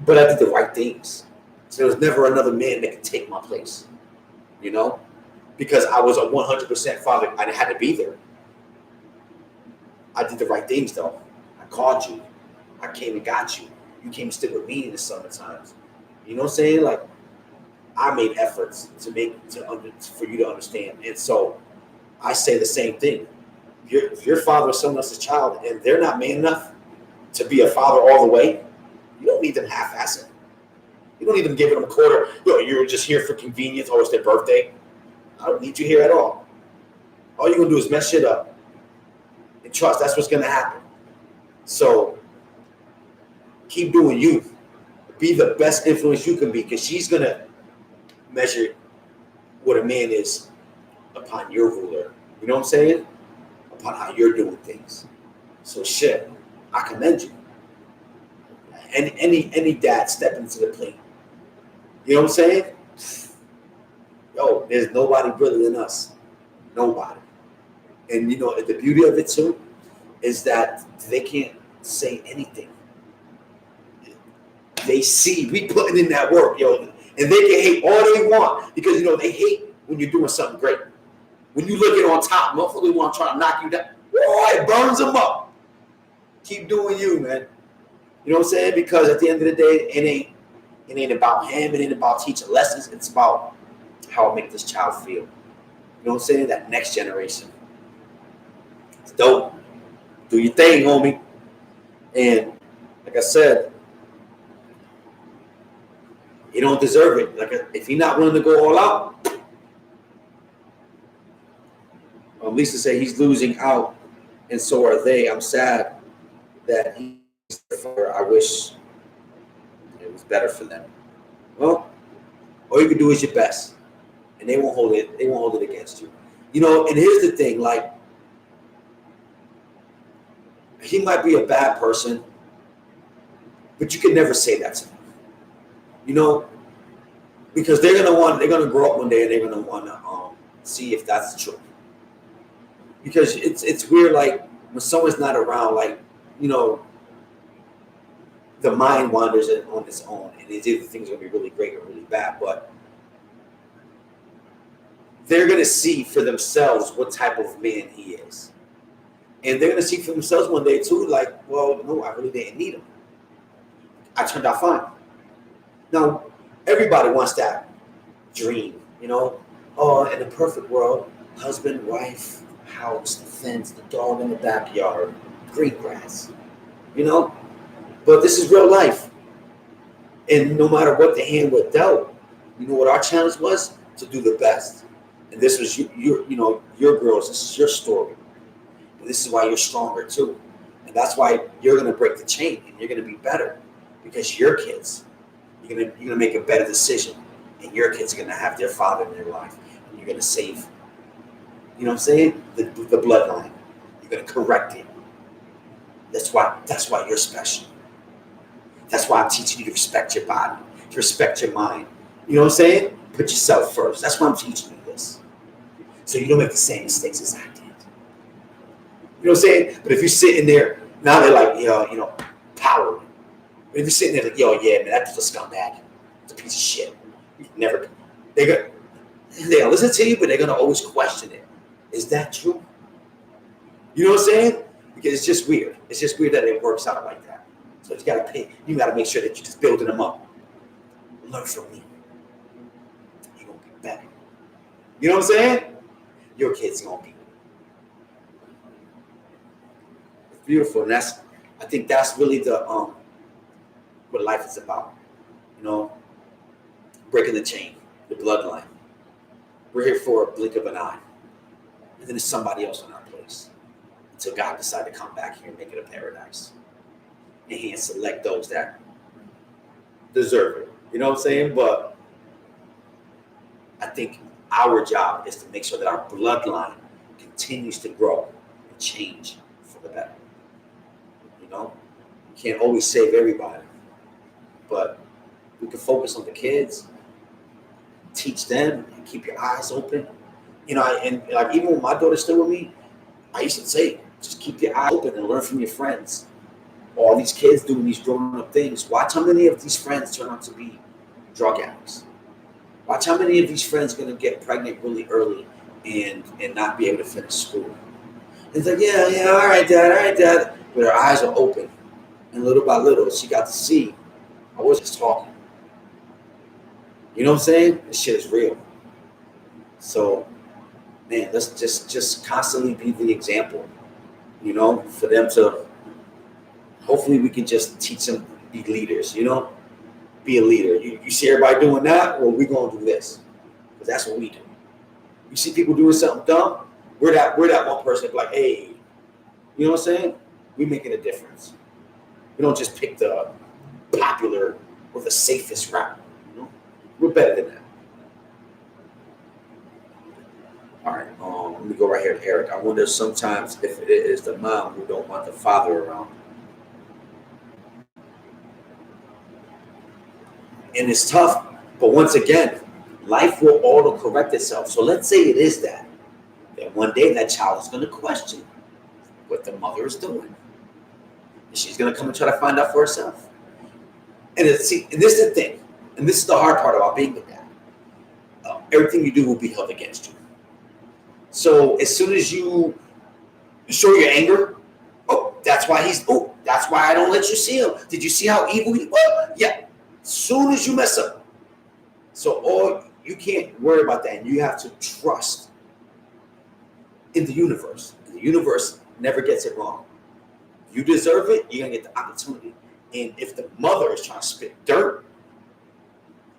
but I did the right things. So there was never another man that could take my place, you know, because I was a 100% father. I had to be there. I did the right things though. I called you. I came and got you. You came and stood with me in the summertimes. You know what I'm saying? Like I made efforts for you to understand. And so I say the same thing. If your father is someone else's child and they're not man enough to be a father all the way, you don't need them half-assing. You don't need them giving them a quarter. You were just here for convenience. Oh, it's their birthday. I don't need you here at all. All you're going to do is mess shit up. And trust, that's what's going to happen. So keep doing you. Be the best influence you can be, because she's going to measure what a man is upon your ruler. You know what I'm saying? Upon how you're doing things. So shit, I commend you. And any dad step into the plate. You know what I'm saying? Yo, there's nobody brilliant than us. Nobody. And you know, the beauty of it too is that they can't say anything. They see we putting in that work, yo, and they can hate all they want, because you know they hate when you're doing something great. When you looking on top, motherfuckers want to try to knock you down. Boy, it burns them up. Keep doing you, man. You know what I'm saying? Because at the end of the day, it ain't about him. It ain't about teaching lessons. It's about how I make this child feel. You know what I'm saying? That next generation. It's dope. Do your thing, homie. And like I said, he don't deserve it. Like if he's not willing to go all out, Lisa said he's losing out, and so are they. I'm sad that he's there. I wish it was better for them. Well, all you can do is your best, and they won't hold it. They won't hold it against you. You know. And here's the thing: like, he might be a bad person, but you can never say that to them. You know, because they're gonna grow up one day and they're gonna want to see if that's true. Because it's weird, like when someone's not around, like, you know, the mind wanders on its own, and it's either things are gonna be really great or really bad, but they're gonna see for themselves what type of man he is, and they're gonna see for themselves one day too, like, well, no, I really didn't need him. I turned out fine. Now, everybody wants that dream, you know. Oh, in a perfect world, husband, wife, house, the fence, the dog in the backyard, green grass, you know. But this is real life, and no matter what the hand was dealt, you know what our challenge was? To do the best. And this was your girls. This is your story, and this is why you're stronger too, and that's why you're gonna break the chain and you're gonna be better, because your kids. You're gonna make a better decision, and your kids are gonna have their father in their life, and you're gonna save. You know what I'm saying? The bloodline. You're gonna correct it. That's why you're special. That's why I'm teaching you to respect your body, to respect your mind. You know what I'm saying? Put yourself first. That's why I'm teaching you this, so you don't make the same mistakes as I did. You know what I'm saying? But if you're sitting there now, they're like, you know, power. But if you're sitting there like, yo, yeah, man, that's a scumbag. It's a piece of shit. They're gonna listen to you, but they're gonna always question it. Is that true? You know what I'm saying? Because it's just weird. It's just weird that it works out like that. So you gotta make sure that you're just building them up. Learn from me. You're gonna be better. You know what I'm saying? Your kid's gonna be. It's beautiful, and I think that's really the what life is about, you know, breaking the chain, the bloodline. We're here for a blink of an eye, and then there's somebody else in our place until God decides to come back here and make it a paradise, and He can select those that deserve it. You know what I'm saying? But I think our job is to make sure that our bloodline continues to grow and change for the better. You know, you can't always save everybody. But we can focus on the kids, teach them, and keep your eyes open. You know, and like even when my daughter's still with me, I used to say, just keep your eyes open and learn from your friends. all these kids doing these grown up things. Watch how many of these friends turn out to be drug addicts. Watch how many of these friends are gonna get pregnant really early and not be able to finish school. It's like, yeah, all right, dad. But her eyes are open, and little by little, she got to see I was just talking. You know what I'm saying? This shit is real. So, man, let's just constantly be the example. You know, for them to. Hopefully, we can just teach them be leaders. You know, be a leader. You see everybody doing that, well, we gonna do this because that's what we do. You see people doing something dumb, we're that one person like, hey, you know what I'm saying? We making a difference. We don't just pick the popular or the safest route. You know, we're better than that. All right, let me go right here to Eric. I wonder sometimes if it is the mom who don't want the father around. And it's tough, but once again, life will auto correct itself. So let's say it is that one day that child is going to question what the mother is doing. And she's going to come and try to find out for herself. And this is the thing, and this is the hard part about being a dad. Everything you do will be held against you. So as soon as you show your anger, that's why I don't let you see him. Did you see how evil he was? Yeah. As soon as you mess up. So you can't worry about that, and you have to trust in the universe. The universe never gets it wrong. You deserve it, you're gonna get the opportunity. And if the mother is trying to spit dirt,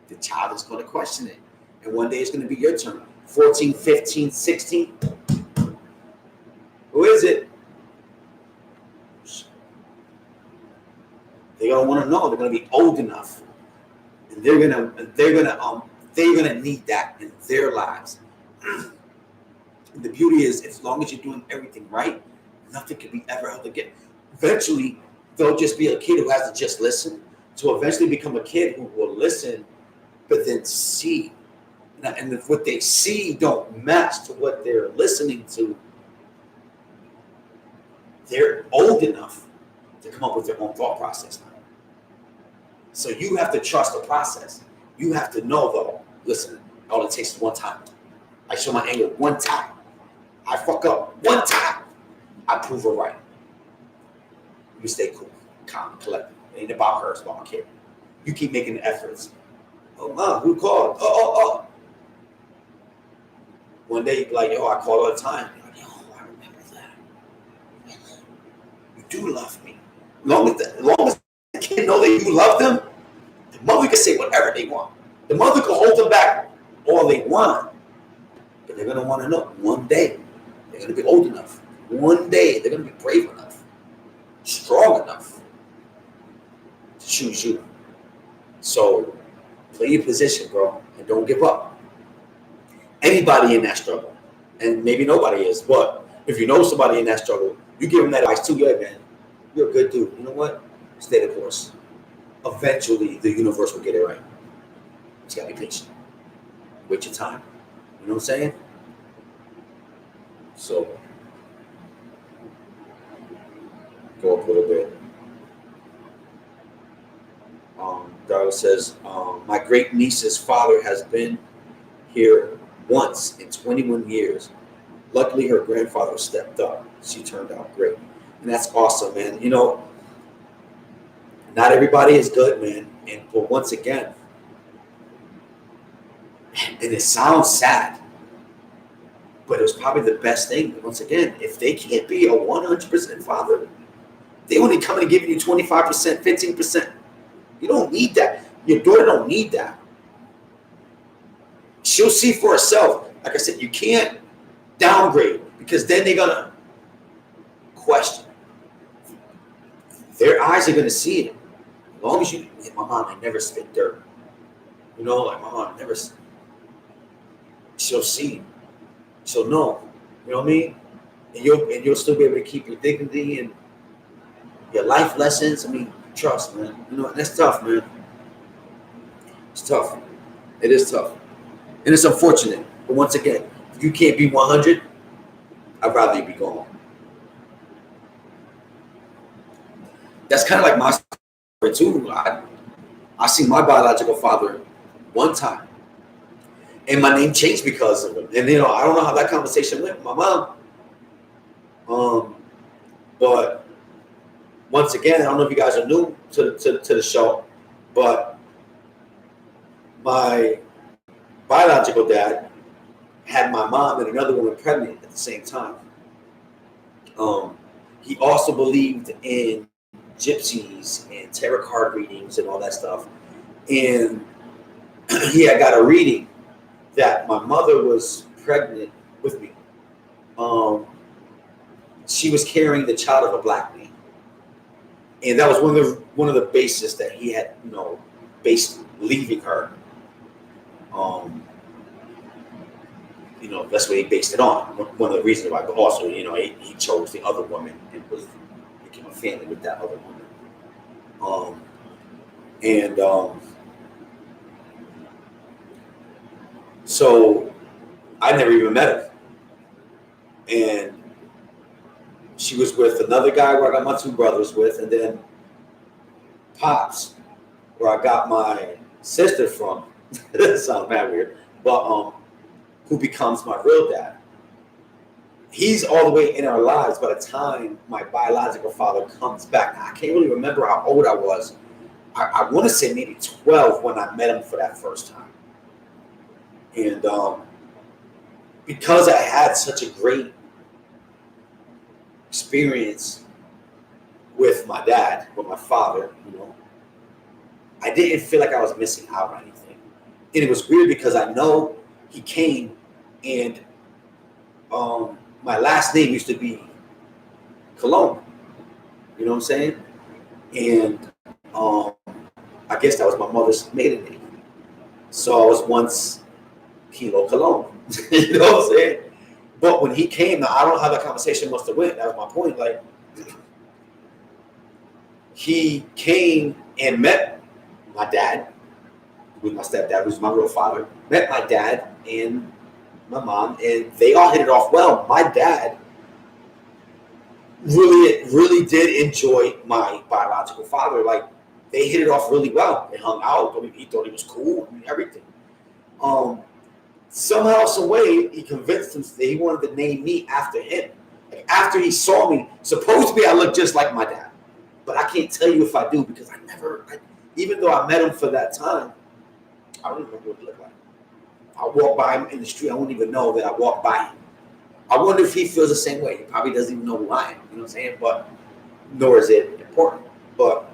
the child is going to question it. And one day it's going to be your turn. 14, 15, 16. Who is it? They're going to want to know. They're going to be old enough. And they're going to need that in their lives. The beauty is, as long as you're doing everything right, nothing can be ever held again. Eventually, they'll just be a kid who has to just listen, to eventually become a kid who will listen, but then see. And if what they see don't match to what they're listening to, they're old enough to come up with their own thought process now. So you have to trust the process. You have to know, though, listen, all it takes is one time. I show my anger one time. I fuck up one time. I prove her right. You stay cool, calm, collected. It ain't about her, it's about my kid. You keep making the efforts. Oh, Mom, who called? Oh. One day, you're like, yo, I call all the time. You're like, yo, I remember that. You do love me. As long as the kid know that you love them, the mother can say whatever they want. The mother can hold them back all they want. But they're going to want to know one day they're going to be old enough. One day they're going to be brave enough, strong enough to choose you. So play your position, bro, and don't give up. Anybody in that struggle, and maybe nobody is, but if you know somebody in that struggle, you give them that advice too. Yeah, man, you're a good dude. You know what? Stay the course. Eventually, the universe will get it right. You just gotta be patient. Wait your time. You know what I'm saying? So, go up a little bit. Darla says, my great niece's father has been here once in 21 years. Luckily, her grandfather stepped up. She turned out great. And that's awesome, man. You know, not everybody is good, man. But once again, and it sounds sad, but it was probably the best thing. Once again, if they can't be a 100% father, they only come and giving you 25%, 15%. You don't need that. Your daughter don't need that. She'll see for herself. Like I said, you can't downgrade because then they're going to question. Their eyes are going to see it. As long as you, like my mom, I never spit dirt. You know, like my mom never, she'll see. She'll know. You know what I mean? And you'll still be able to keep your dignity and your life lessons. I mean, trust, man. You know, that's tough, man. It's tough. It is tough. And it's unfortunate. But once again, if you can't be 100, I'd rather you be gone. that's kind of like my story too. I seen my biological father one time, and my name changed because of him. And I don't know how that conversation went with my mom. But once again, I don't know if you guys are new to the show, but my biological dad had my mom and another woman pregnant at the same time. He also believed in gypsies and tarot card readings and all that stuff. And he had got a reading that my mother was pregnant with me. She was carrying the child of a black man, and that was one of the bases that he had, based leaving her. That's what he based it on. One of the reasons why, but also, he chose the other woman and became a family with that other woman. So I never even met her, and she was with another guy where I got my two brothers with, and then Pops, where I got my sister from. That sounds mad weird, but who becomes my real dad. He's all the way in our lives by the time my biological father comes back. Now, I can't really remember how old I was. I want to say maybe 12 when I met him for that first time. And because I had such a great experience with my dad, with my father, I didn't feel like I was missing out on anything. And it was weird because I know he came, and my last name used to be Cologne. You know what I'm saying? And I guess that was my mother's maiden name. So I was once Kilo Cologne. You know what I'm saying? But when he came, now I don't know how that conversation must have went. That was my point. Like, he came and met my dad, with my stepdad, who's my real father, met my dad and my mom, and they all hit it off well. My dad really did enjoy my biological father. Like, they hit it off really well. They hung out. I mean, he thought he was cool. I mean, everything. Somehow, some way, he convinced him that he wanted to name me after him. Like, after he saw me, supposedly I look just like my dad, but I can't tell you if I do because even though I met him for that time, I don't remember what he looked like. I walk by him in the street, I wouldn't even know that I walked by him. I wonder if he feels the same way. He probably doesn't even know who I am. You know what I'm saying? But nor is it important. But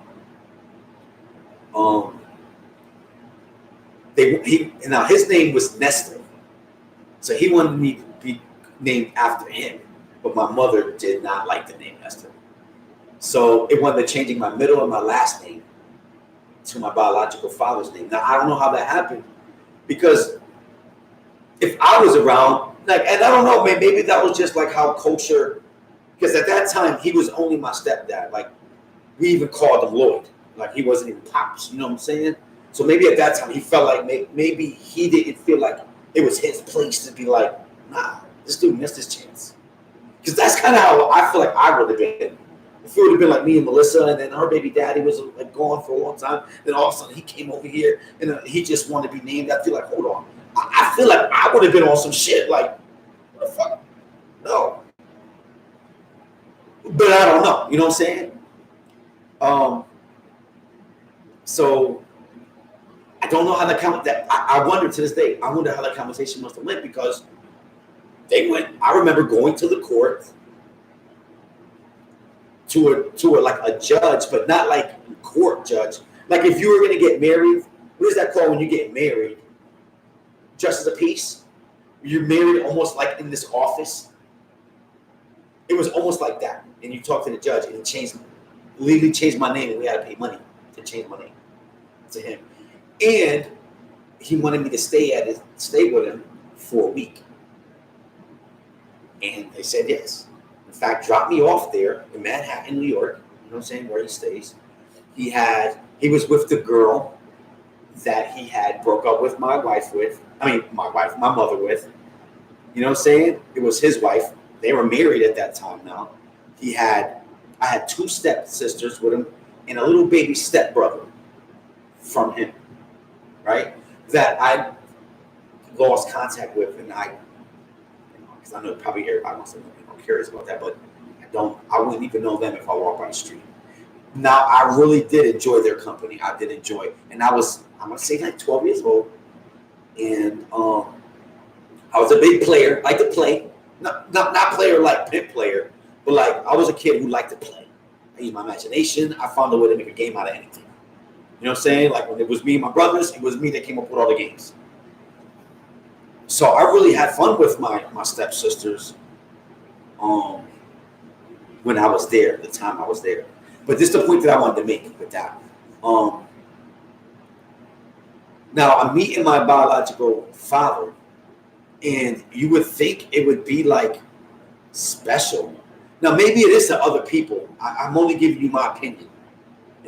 now his name was Nestor. So he wanted me to be named after him, but my mother did not like the name Nestor. So it wound up changing my middle and my last name to my biological father's name. Now, I don't know how that happened, because if I was around, and I don't know, maybe that was just like how culture, because at that time, he was only my stepdad. Like, we even called him Lloyd. Like, he wasn't even Pops, you know what I'm saying? So maybe at that time, he felt like maybe he didn't feel like it was his place to be like, nah, this dude missed his chance. Because that's kind of how I feel like I would have been. If it would have been like me and Melissa, and then her baby daddy was like gone for a long time, then all of a sudden he came over here and he just wanted to be named. I feel like, hold on. I feel like I would have been on some shit like, what the fuck? No. But I don't know. You know what I'm saying? So I don't know how I wonder to this day, I wonder how that conversation must have went, because I remember going to the court to a judge, but not like a court judge. Like, if you were going to get married, what is that called when you get married? Justice of peace? You're married almost like in this office. It was almost like that. And you talk to the judge, and he legally changed my name, and we had to pay money to change my name to him. And he wanted me to stay with him for a week. And they said yes. In fact, dropped me off there in Manhattan, New York. You know what I'm saying? Where he stays. He was with the girl that he had broke up with my mother with. You know what I'm saying? It was his wife. They were married at that time now. I had two stepsisters with him. and a little baby stepbrother from him, right? That I lost contact with, and because I know probably everybody wants to know, curious about that, but I wouldn't even know them if I walked by the street. Now, I really did enjoy their company. I did enjoy, and I'm gonna say like 12 years old, and I was a big player, liked to play, not player like pimp player, but like I was a kid who liked to play. I used my imagination. I found a way to make a game out of anything. You know what I'm saying? Like when it was me and my brothers, it was me that came up with all the games. So I really had fun with my stepsisters when I was there, the time I was there. But this is the point that I wanted to make with that. Now I'm meeting my biological father, and you would think it would be like special. Now maybe it is to other people. I'm only giving you my opinion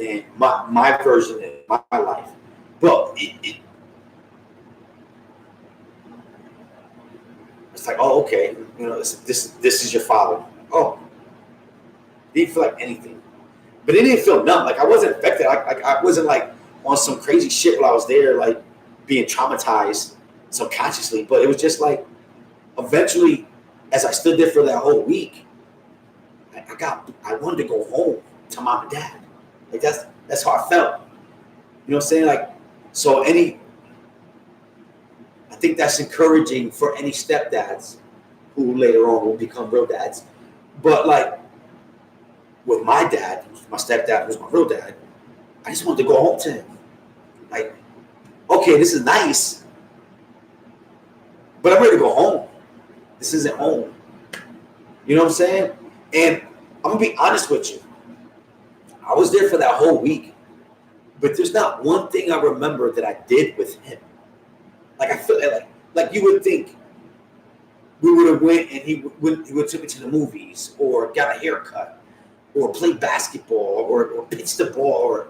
and my version of my life. But it's like, oh, okay, you know, this is your father. Oh, didn't feel like anything, but it didn't feel numb. Like I wasn't affected. I wasn't like on some crazy shit while I was there, like being traumatized subconsciously. But it was just like, eventually, as I stood there for that whole week, I wanted to go home to mom and dad. Like that's how I felt. You know what I'm saying? Like, so I think that's encouraging for any stepdads who later on will become real dads. But like with my dad, my stepdad was my real dad, I just wanted to go home to him. Like, okay, this is nice, but I'm ready to go home. This isn't home. You know what I'm saying? And I'm going to be honest with you. I was there for that whole week, but there's not one thing I remember that I did with him. Like I feel like you would think we would have went and he would take me to the movies or got a haircut or played basketball or pitched the ball or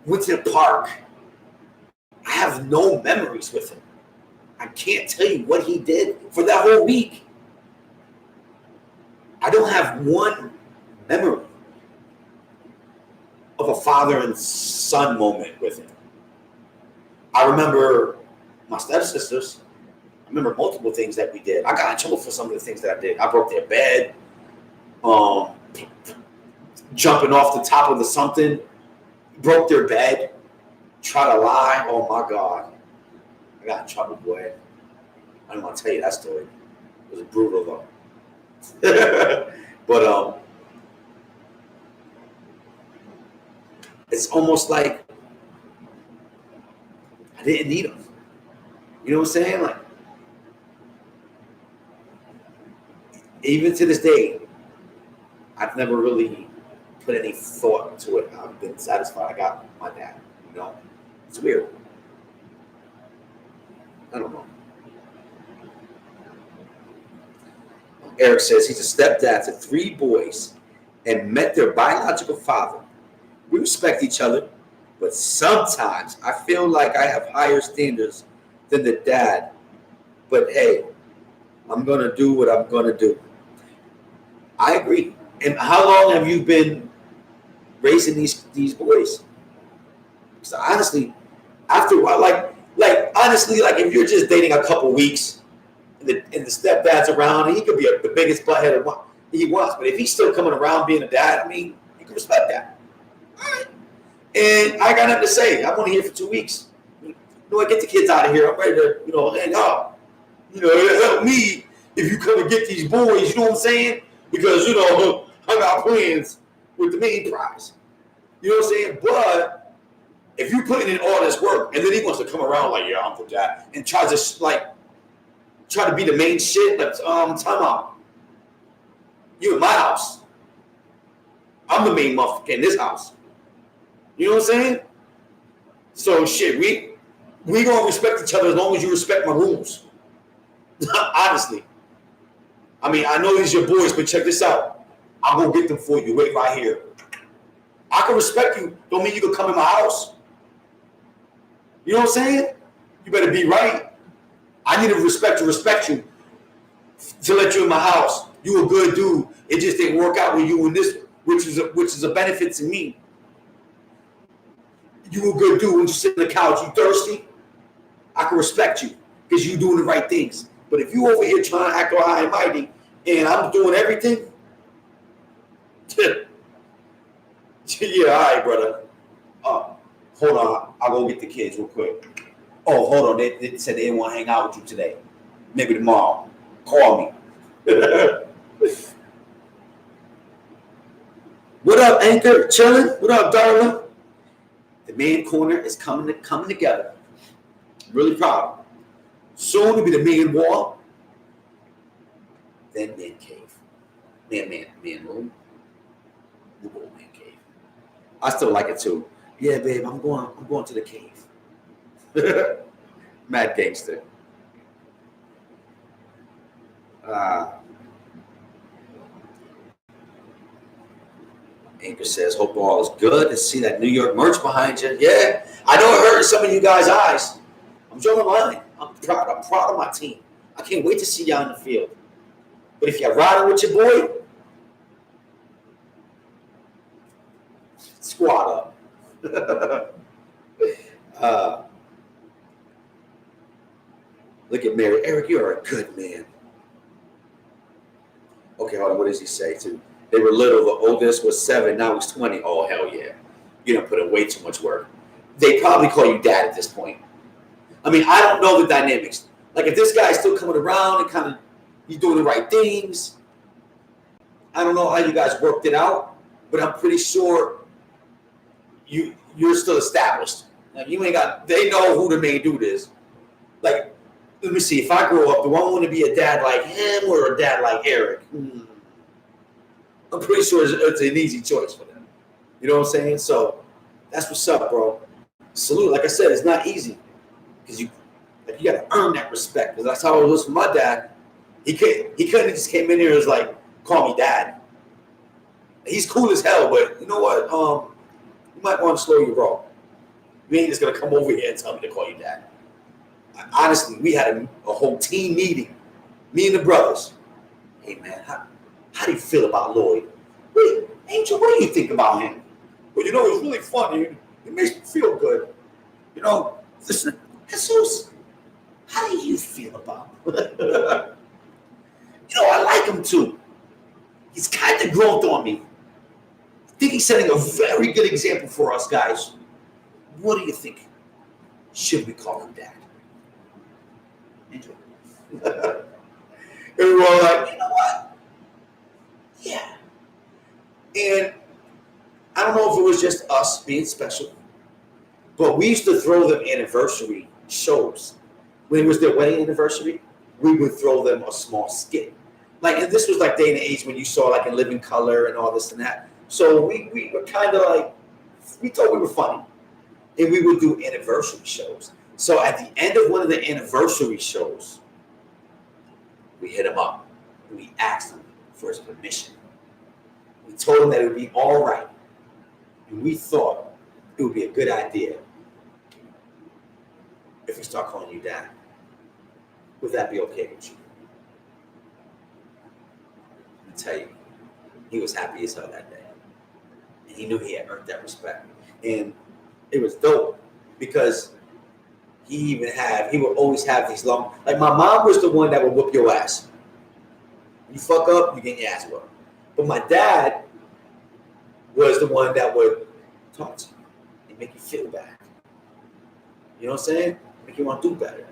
went to the park. I have no memories with him. I can't tell you what he did for that whole week. I don't have one memory of a father and son moment with him. I remember my stepsisters. I remember multiple things that we did. I got in trouble for some of the things that I did. I broke their bed, jumping off the top of the something, broke their bed, try to lie. Oh my God. I got in trouble, boy. I don't want to tell you that story. It was brutal though. But it's almost like I didn't need them. You know what I'm saying? Like, even to this day, I've never really put any thought to it. I've been satisfied I got my dad. You know, it's weird. I don't know. Eric says he's a stepdad to 3 boys and met their biological father. We respect each other, but sometimes I feel like I have higher standards than the dad. But hey, I'm going to do what I'm going to do. I agree. And how long have you been raising these boys? So honestly, after a while, like honestly, like if you're just dating a couple weeks and the stepdad's around, and he could be the biggest butthead he wants, but if he's still coming around being a dad, I mean, you can respect that. All right. And I got nothing to say. I'm only here for 2 weeks. You know what? Get the kids out of here. I'm ready to, hang out. It'll help me if you come and get these boys. You know what I'm saying? Because I got plans with the main prize. You know what I'm saying? But if you putting in all this work and then he wants to come around like, yeah, I'm for that, and try to be the main shit, like, time out. You in my house. I'm the main motherfucker in this house. You know what I'm saying? So shit, we gonna respect each other as long as you respect my rules. Honestly. I mean, I know these your boys, but check this out. I'm gonna get them for you. Wait right here. I can respect you. Don't mean you can come in my house. You know what I'm saying? You better be right. I need to respect you to let you in my house. You a good dude. It just didn't work out with you in this which is a benefit to me. You a good dude when you sit on the couch. You thirsty? I can respect you because you doing the right things. But if you over here trying to act all high and mighty, and I'm doing everything, yeah, all right, brother. Hold on, I'll go get the kids real quick. Oh, hold on, they said they didn't want to hang out with you today. Maybe tomorrow. Call me. What up, Anchor? Chilling? What up, darling? The man corner is coming together. Really proud. Soon to be the man wall. Then man cave. Man room. We'll go man cave. I still like it too. Yeah, babe, I'm going to the cave. Mad gangster. Anchor says, hope all is good to see that New York merch behind you. Yeah, I know it hurt in some of you guys' eyes. I'm showing mine. I'm proud of my team. I can't wait to see y'all in the field. But if you're riding with your boy, squad up. Look at Mary. Eric, you're a good man. Okay, hold on. What does he say too? They were little. The oldest was 7. Now he's 20. Oh, hell yeah. You don't put in way too much work. They probably call you dad at this point. I mean, I don't know the dynamics. Like, if this guy's still coming around and kind of he's doing the right things, I don't know how you guys worked it out, but I'm pretty sure you're still established. Like, you ain't got. They know who the main dude is. Like, let me see. If I grow up, do I want to be a dad like him or a dad like Eric? I'm pretty sure it's an easy choice for them. You know what I'm saying? So that's what's up, bro. Salute. Like I said, it's not easy because you got to earn that respect. Because that's how it was for my dad. He couldn't have just came in here and was like, call me dad. He's cool as hell, but you know what? You might want to slow your roll. You ain't just gonna come over here and tell me to call you dad. Honestly, we had a whole team meeting, me and the brothers. Hey man, how do you feel about Lloyd? Wait, Angel, what do you think about him? Well, you know, it's really funny. It makes me feel good. You know, listen, Jesus, how do you feel about him? You know, I like him too. He's kind of growth on me. I think he's setting a very good example for us guys. What do you think? Should we call him dad? Angel. And we're all like, you know what? Yeah. And I don't know if it was just us being special, but we used to throw them anniversary shows. When it was their wedding anniversary, we would throw them a small skit. Like, and this was like day and age when you saw like In Living Color and all this and that. So we were kind of like, we thought we were funny. And we would do anniversary shows. So at the end of one of the anniversary shows, we hit him up and we asked him for his permission. We told him that it would be all right. And we thought it would be a good idea if we start calling you dad. Would that be okay with you? I tell you, he was happy as hell that day. And he knew he had earned that respect. And it was dope because he would always have these long, like my mom was the one that would whoop your ass. You fuck up, you get your ass whooped. But my dad was the one that would talk to you and make you feel bad. You know what I'm saying? Make you want to do better.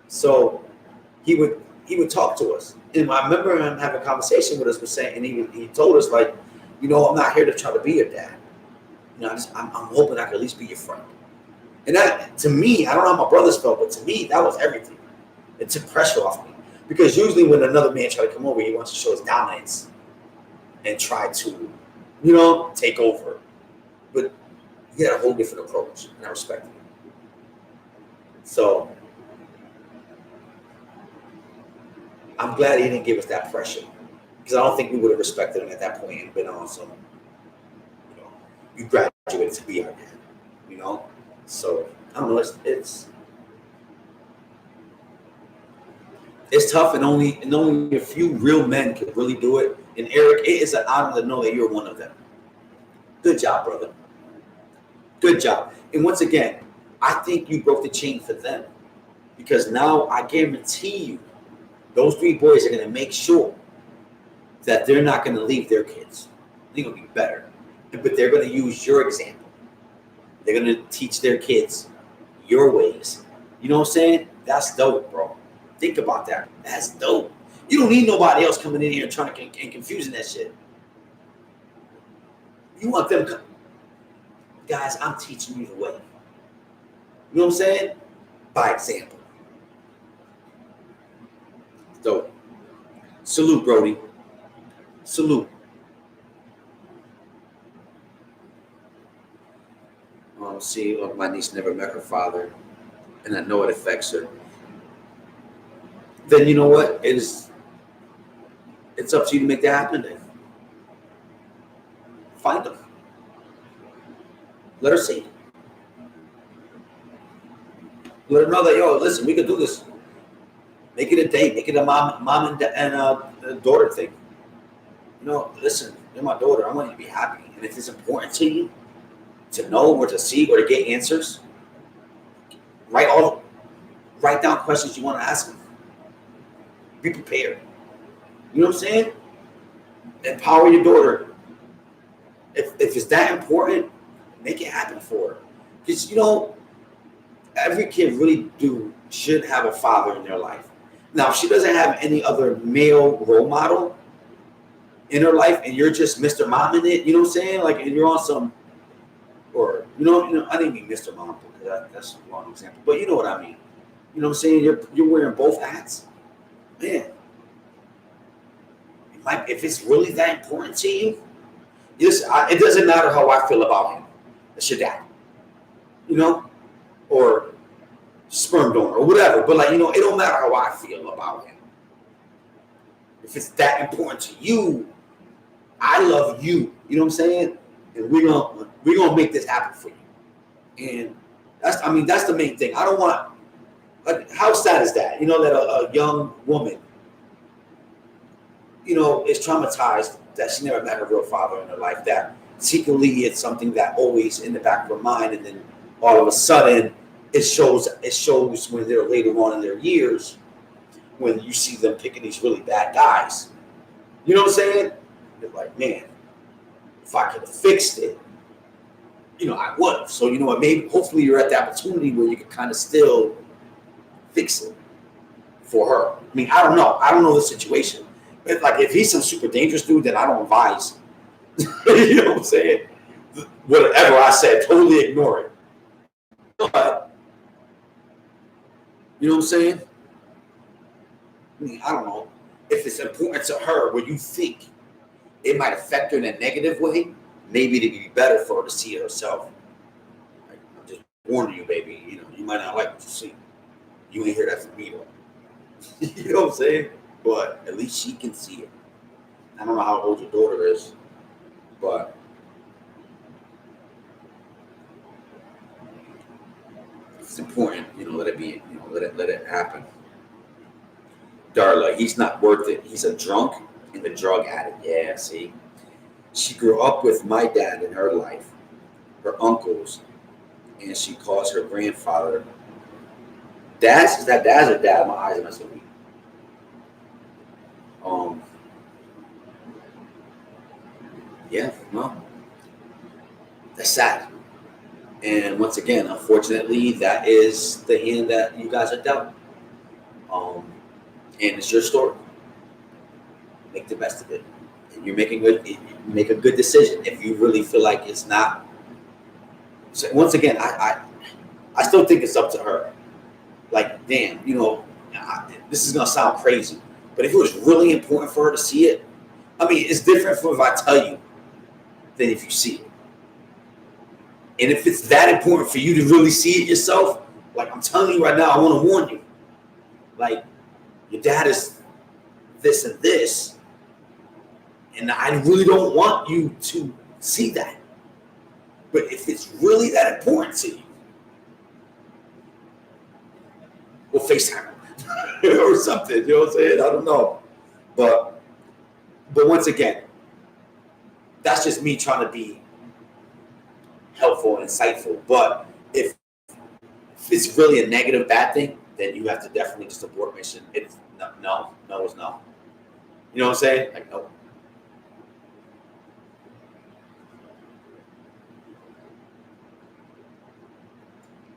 So he would talk to us. And I remember him having a conversation with us, was saying, and he told us, like, you know, I'm not here to try to be your dad. You know, I'm hoping I can at least be your friend. And that, to me, I don't know how my brothers felt, but to me, that was everything. It took pressure off me. Because usually when another man tries to come over, he wants to show his dominance and try to, you know, take over. But he had a whole different approach, and I respected it. So I'm glad he didn't give us that pressure, because I don't think we would have respected him at that point and been on some, you know, you graduated to be our dad, you know? So I don't know, it's tough, and only a few real men can really do it. And Eric, it is an honor to know that you're one of them. Good job, brother. Good job. And once again, I think you broke the chain for them, because now I guarantee you those 3 boys are going to make sure that they're not going to leave their kids. They're going to be better. But they're going to use your example. They're going to teach their kids your ways. You know what I'm saying? That's dope, bro. Think about that. That's dope. You don't need nobody else coming in here and trying to and confusing that shit. You want them to, guys, I'm teaching you the way. You know what I'm saying? By example. Dope. Salute, Brody. Salute. See, my niece never met her father, and I know it affects her. Then you know what? It's up to you to make that happen then. Find them. Let her see. Let her know that, yo, listen, we can do this. Make it a date. Make it a mom and daughter thing. You know, listen, you're my daughter. I want you to be happy. And if it's important to you to know or to see or to get answers, write down questions you want to ask them. Be prepared. You know what I'm saying? Empower your daughter. If it's that important, make it happen for her. Because, you know, every kid really should have a father in their life. Now, if she doesn't have any other male role model in her life and you're just Mr. Mom in it, you know what I'm saying? Like, and you're on some, or, you know, I didn't mean Mr. Mom, because that's the wrong example. But you know what I mean. You know what I'm saying? You're wearing both hats. Man, if it's really that important to you, it doesn't matter how I feel about him. It's your dad, you know, or sperm donor or whatever. But like, you know, it don't matter how I feel about him. If it's that important to you, I love you. You know what I'm saying? And we're gonna make this happen for you. And that's the main thing. I don't want, like, how sad is that? You know, that a young woman, you know, is traumatized that she never met her real father in her life, that secretly it's something that always in the back of her mind, and then all of a sudden it shows when they're later on in their years, when you see them picking these really bad guys. You know what I'm saying? You're like, man, if I could have fixed it, you know, I would have. So, you know what, maybe hopefully you're at the opportunity where you can kind of still fix it for her. I mean, I don't know the situation. Like, if he's some super dangerous dude, then I don't advise. You know what I'm saying? Whatever I said, totally ignore it. But, you know what I'm saying? I mean, I don't know. If it's important to her where you think it might affect her in a negative way, maybe it'd be better for her to see it herself. Like, I'm just warning you, baby. You know, you might not like what you see. You ain't hear that from me, though. You know what I'm saying? But at least she can see it. I don't know how old your daughter is, but it's important, you know, let it be, you know, let it happen. Darla, he's not worth it. He's a drunk and a drug addict. Yeah, see? She grew up with my dad in her life, her uncles, and she calls her grandfather. Is that dad's or dad? My eyes are messing with me. Yeah, well, that's sad. And once again, unfortunately, that is the hand that you guys are dealt. And it's your story. Make the best of it. And you make a good decision if you really feel like it's not. So once again, I still think it's up to her. Like, damn, you know, this is gonna sound crazy, but if it was really important for her to see it, I mean, it's different from if I tell you than if you see it. And if it's that important for you to really see it yourself, like I'm telling you right now, I want to warn you. Like, your dad is this and this, and I really don't want you to see that. But if it's really that important to you, we'll FaceTime or something. You know what I'm saying? I don't know. But But once again, that's just me trying to be helpful and insightful. But if it's really a negative, bad thing, then you have to definitely just abort mission. It's no, no, no, it's no. You know what I'm saying? Like, no.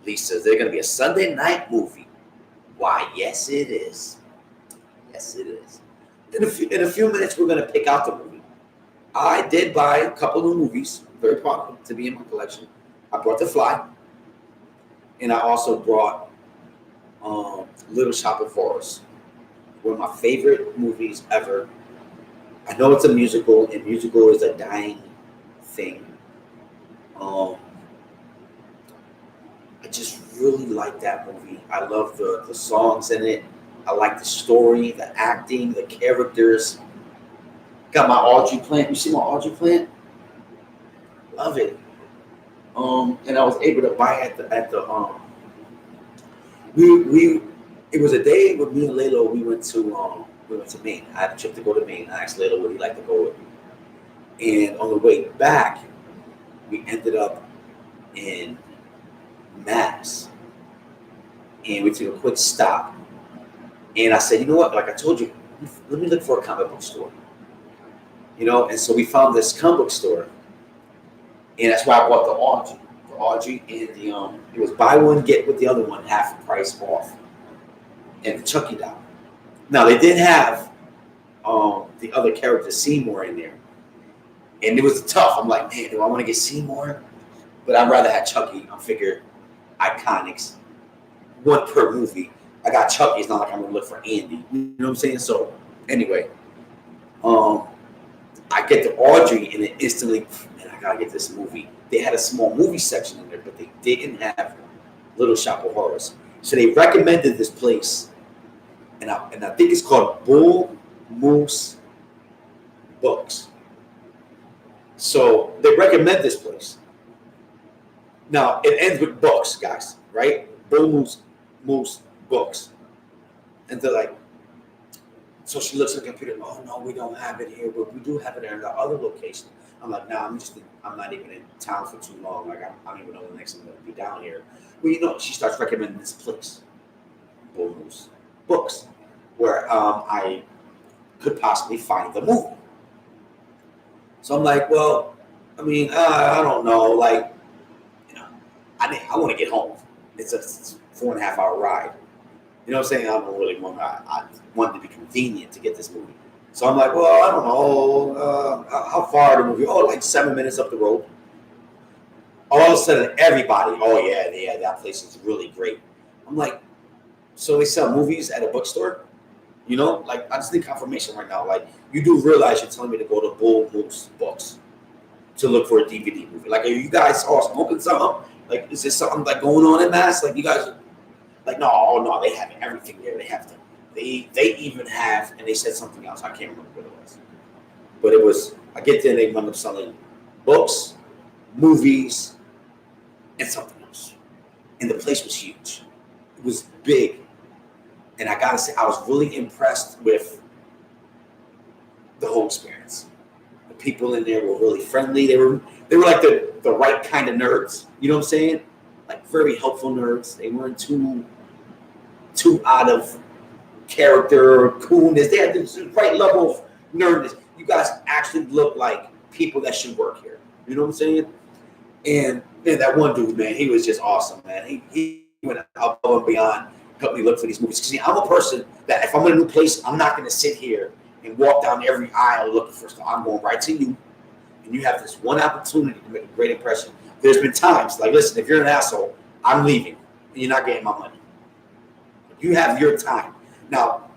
Lisa, is there going to be a Sunday night movie? Why, yes, it is. Yes, it is. In a few minutes, we're going to pick out the movie. I did buy a couple of movies, very popular to be in my collection. I brought The Fly, and I also brought Little Shop of Horrors, one of my favorite movies ever. I know it's a musical, and musical is a dying thing. I just really like that movie. I love the songs in it. I like the story, the acting, the characters. Got my Audrey plant. You see my Audrey plant? Love it. And I was able to buy at the we it was a day with me and Layla. We went to Maine. I had a trip to go to Maine. I asked Layla would he like to go with me. And on the way back, we ended up in Mass, and we took a quick stop. And I said, you know what? Like I told you, let me look for a comic book store. You know, and so we found this comic book store, and that's why I bought the Audrey, and it was buy one get with the other one half price off, and the Chucky doll. Now they did have the other character Seymour in there, and it was tough. I'm like, man, do I want to get Seymour? But I'd rather have Chucky. I figured iconics, one per movie. I got Chucky. It's not like I'm gonna look for Andy. You know what I'm saying? So anyway, I get to Audrey and it instantly, man, I gotta get this movie. They had a small movie section in there, but they didn't have Little Shop of Horrors. So they recommended this place, and I think it's called Bull Moose Books. So they recommend this place. Now it ends with books, guys, right? Bull Moose Books, and they're like, so she looks at the computer. Oh no, we don't have it here, but we do have it in the other location. I'm like, nah, I'm not even in town for too long. Like I don't even know the next time I'm gonna be down here. Well, you know, she starts recommending this place, Bull Moose Books, where I could possibly find the movie. So I'm like, well, I mean, I don't know, like, you know, I want to get home. It's a 4.5 hour ride. You know what I'm saying? I don't really want. I wanted to be convenient to get this movie. So I'm like, well, I don't know. How far the movie? Oh, like 7 minutes up the road. All of a sudden, everybody, oh yeah, that place is really great. I'm like, so they sell movies at a bookstore? You know, like I just need confirmation right now. Like you do realize you're telling me to go to Bull Moose Books to look for a DVD movie. Like, are you guys all smoking something? Like, is there something like going on in Mass? Like you guys. Like, no, they have everything there. They have to. They even have, and they said something else. I can't remember what it was. But it was, I get there and they wound up selling books, movies, and something else. And the place was huge. It was big. And I gotta say, I was really impressed with the whole experience. The people in there were really friendly. They were like the right kind of nerds. You know what I'm saying? Like very helpful nerds. They weren't too out of character or coolness. They had this right level of nerdness. You guys actually look like people that should work here. You know what I'm saying? And man, that one dude, man, he was just awesome, man. He went above and beyond, helped me look for these movies. Because I'm a person that if I'm in a new place, I'm not going to sit here and walk down every aisle looking for stuff. I'm going right to you, and you have this one opportunity to make a great impression. There's been times like, listen, if you're an asshole, I'm leaving, and you're not getting my money. You have your time. Now,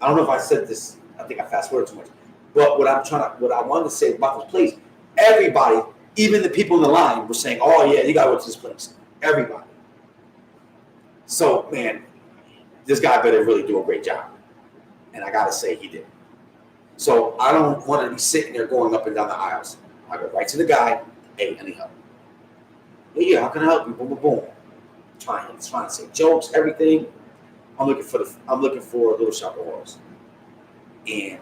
I don't know if I said this. I think I fast forwarded too much. But what I wanted to say about this place, everybody, even the people in the line, were saying, "Oh yeah, you gotta go to this place." Everybody. So man, this guy better really do a great job, and I gotta say he did. So I don't want to be sitting there going up and down the aisles. I go right to the guy. Hey, any help? Yeah, how can I help you? Boom, boom, boom. Trying to say jokes, everything. I'm looking for Little Shop of Horrors, and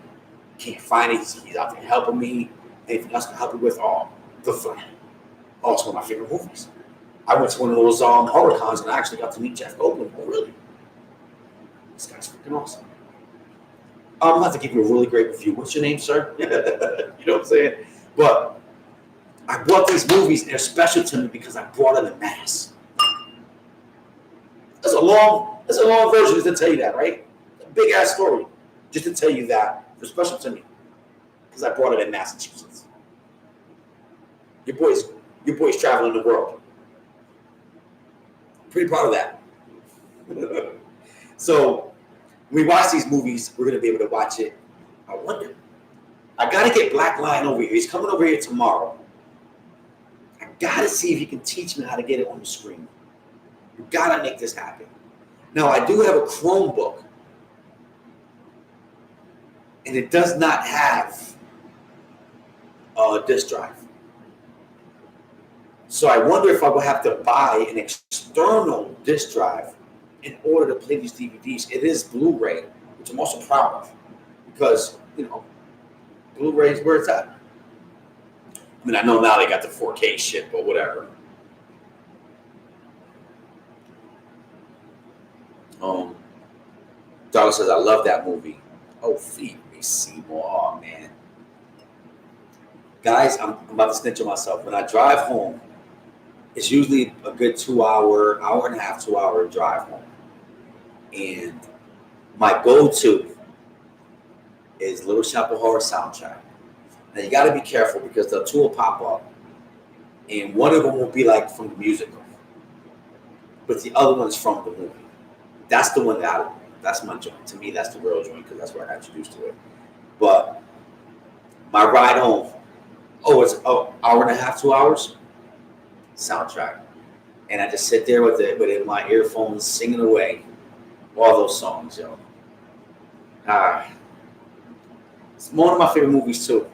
Can't find it. He's out there helping me. Anything else can help me with? The Fly. Oh, it's one of my favorite movies. I went to one of those horror cons and I actually got to meet Jeff Goldblum. Oh, really? This guy's freaking awesome. I'm going to have to give you a really great review. What's your name, sir? You know what I'm saying? But I brought these movies, and they're special to me because I brought it in mass. That's a long version just to tell you that, right? A big ass story just to tell you that they're special to me because I brought it in Massachusetts. Your boy's traveling the world. Pretty proud of that. So when we watch these movies, we're gonna be able to watch it. I wonder. I gotta get Black Lion over here. He's coming over here tomorrow. I gotta see if he can teach me how to get it on the screen. You gotta make this happen. Now I do have a Chromebook, and it does not have a disk drive. So I wonder if I will have to buy an external disk drive in order to play these DVDs. It is Blu-ray, which I'm also proud of, because Blu-ray is where it's at. I mean, I know now they got the 4K shit, but whatever. Dog says, I love that movie. Oh, Feed Me Seymour. Oh, man. Guys, I'm about to snitch on myself. When I drive home, it's usually a good 2 hour and a half, 2 hour drive home. And my go-to is Little Shop of Horror soundtrack. Now, you got to be careful because the two will pop up. And one of them will be like from the musical. But the other one is from the movie. That's the one that's my joint. To me, that's the real joint because that's where I got introduced to it. But my ride home, it's an hour and a half, 2 hours, soundtrack. And I just sit there with it in my earphones singing away all those songs, yo. It's one of my favorite movies too.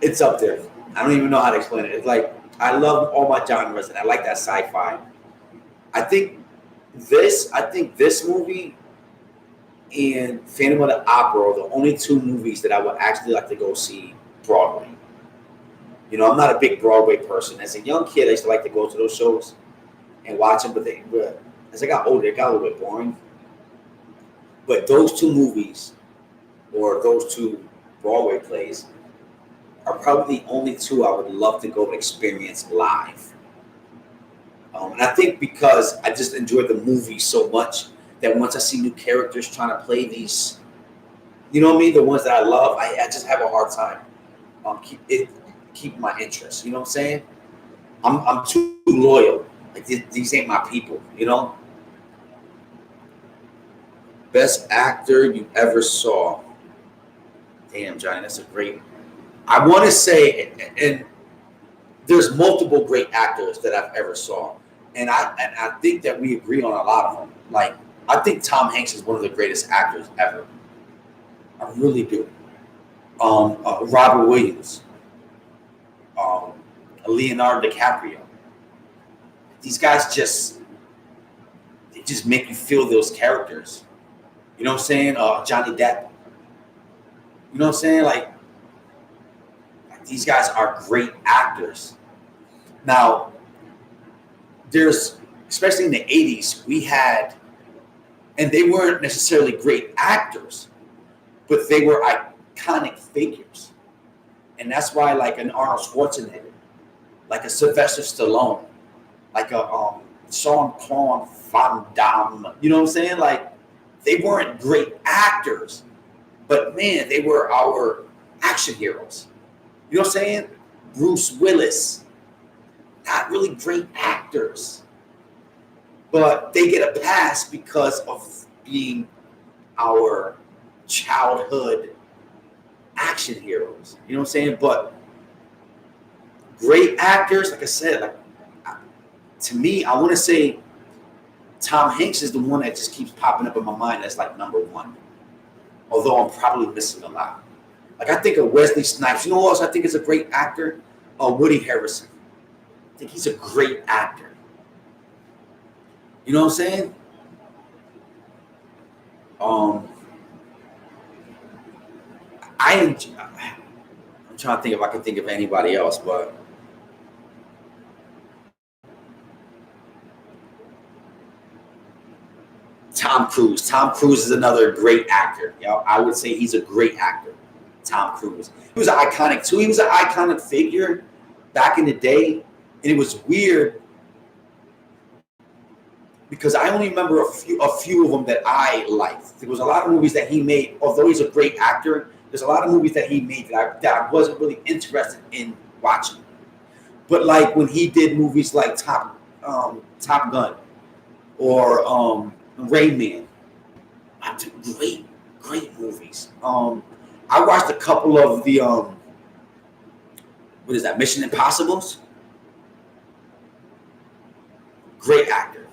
It's up there. I don't even know how to explain it. It's like I love all my genres and I like that sci-fi. I think this movie and Phantom of the Opera are the only two movies that I would actually like to go see Broadway. I'm not a big Broadway person. As a young kid, I used to like to go to those shows and watch them, but as I got older, it got a little bit boring. But those two movies, or those two Broadway plays, are probably the only two I would love to go experience live. And I think because I just enjoyed the movie so much that once I see new characters trying to play these, the ones that I love, I just have a hard time keep my interest. You know what I'm saying? I'm too loyal. Like these ain't my people. Best actor you ever saw? Damn, Johnny, that's a great. I want to say, and there's multiple great actors that I've ever saw, and I think that we agree on a lot of them. Like I think Tom Hanks is one of the greatest actors ever. I really do. Robert Williams, Leonardo DiCaprio. These guys just make you feel those characters. You know what I'm saying? Johnny Depp. You know what I'm saying? Like these guys are great actors. Now, there's, especially in the 80s, we had, and they weren't necessarily great actors, but they were iconic figures. And that's why, like an Arnold Schwarzenegger, like a Sylvester Stallone, like a Jean-Claude Van Damme, you know what I'm saying? Like, they weren't great actors, but man, they were our action heroes. You know what I'm saying? Bruce Willis, not really great actors, but they get a pass because of being our childhood action heroes. You know what I'm saying? But great actors, like I said, to me, I want to say Tom Hanks is the one that just keeps popping up in my mind as like number one. Although I'm probably missing a lot. Like I think of Wesley Snipes. You know who else I think is a great actor? Woody Harrelson. I think he's a great actor. You know what I'm saying? I'm trying to think if I can think of anybody else, but Tom Cruise. Tom Cruise is another great actor. You know, I would say he's a great actor. Tom Cruise. He was iconic too. He was an iconic figure back in the day, and it was weird because I only remember a few of them that I liked. There was a lot of movies that he made. Although he's a great actor, there's a lot of movies that he made that I wasn't really interested in watching. But like when he did movies like Top Gun or Rain Man, great movies. I watched a couple of the what is that? Mission Impossibles. Great actor.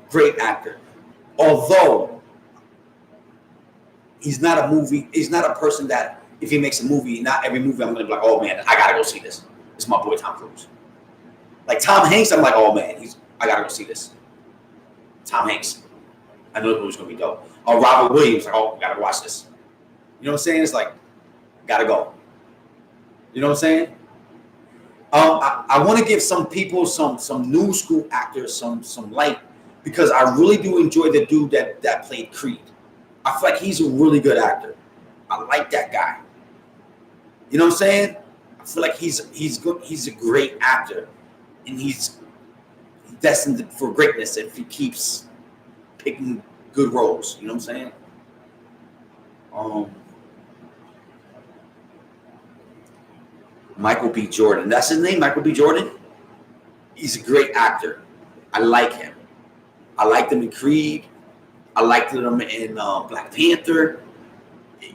Great actor. Although he's not a person that if he makes a movie, not every movie I'm gonna be like, oh man, I gotta go see this. It's my boy Tom Cruise. Like Tom Hanks, I'm like, oh man, I gotta go see this. Tom Hanks. I know the movie's gonna be dope. Or Robert Williams, like, oh, gotta watch this. You know what I'm saying? It's like, gotta go. You know what I'm saying? I want to give some people some new school actors some light because I really do enjoy the dude that played Creed. I feel like he's a really good actor. I like that guy. You know what I'm saying? I feel like he's good. He's a great actor, and he's destined for greatness if he keeps picking good roles. You know what I'm saying? Michael B. Jordan. That's his name, Michael B. Jordan. He's a great actor. I like him. I liked him in Creed. I liked him in Black Panther.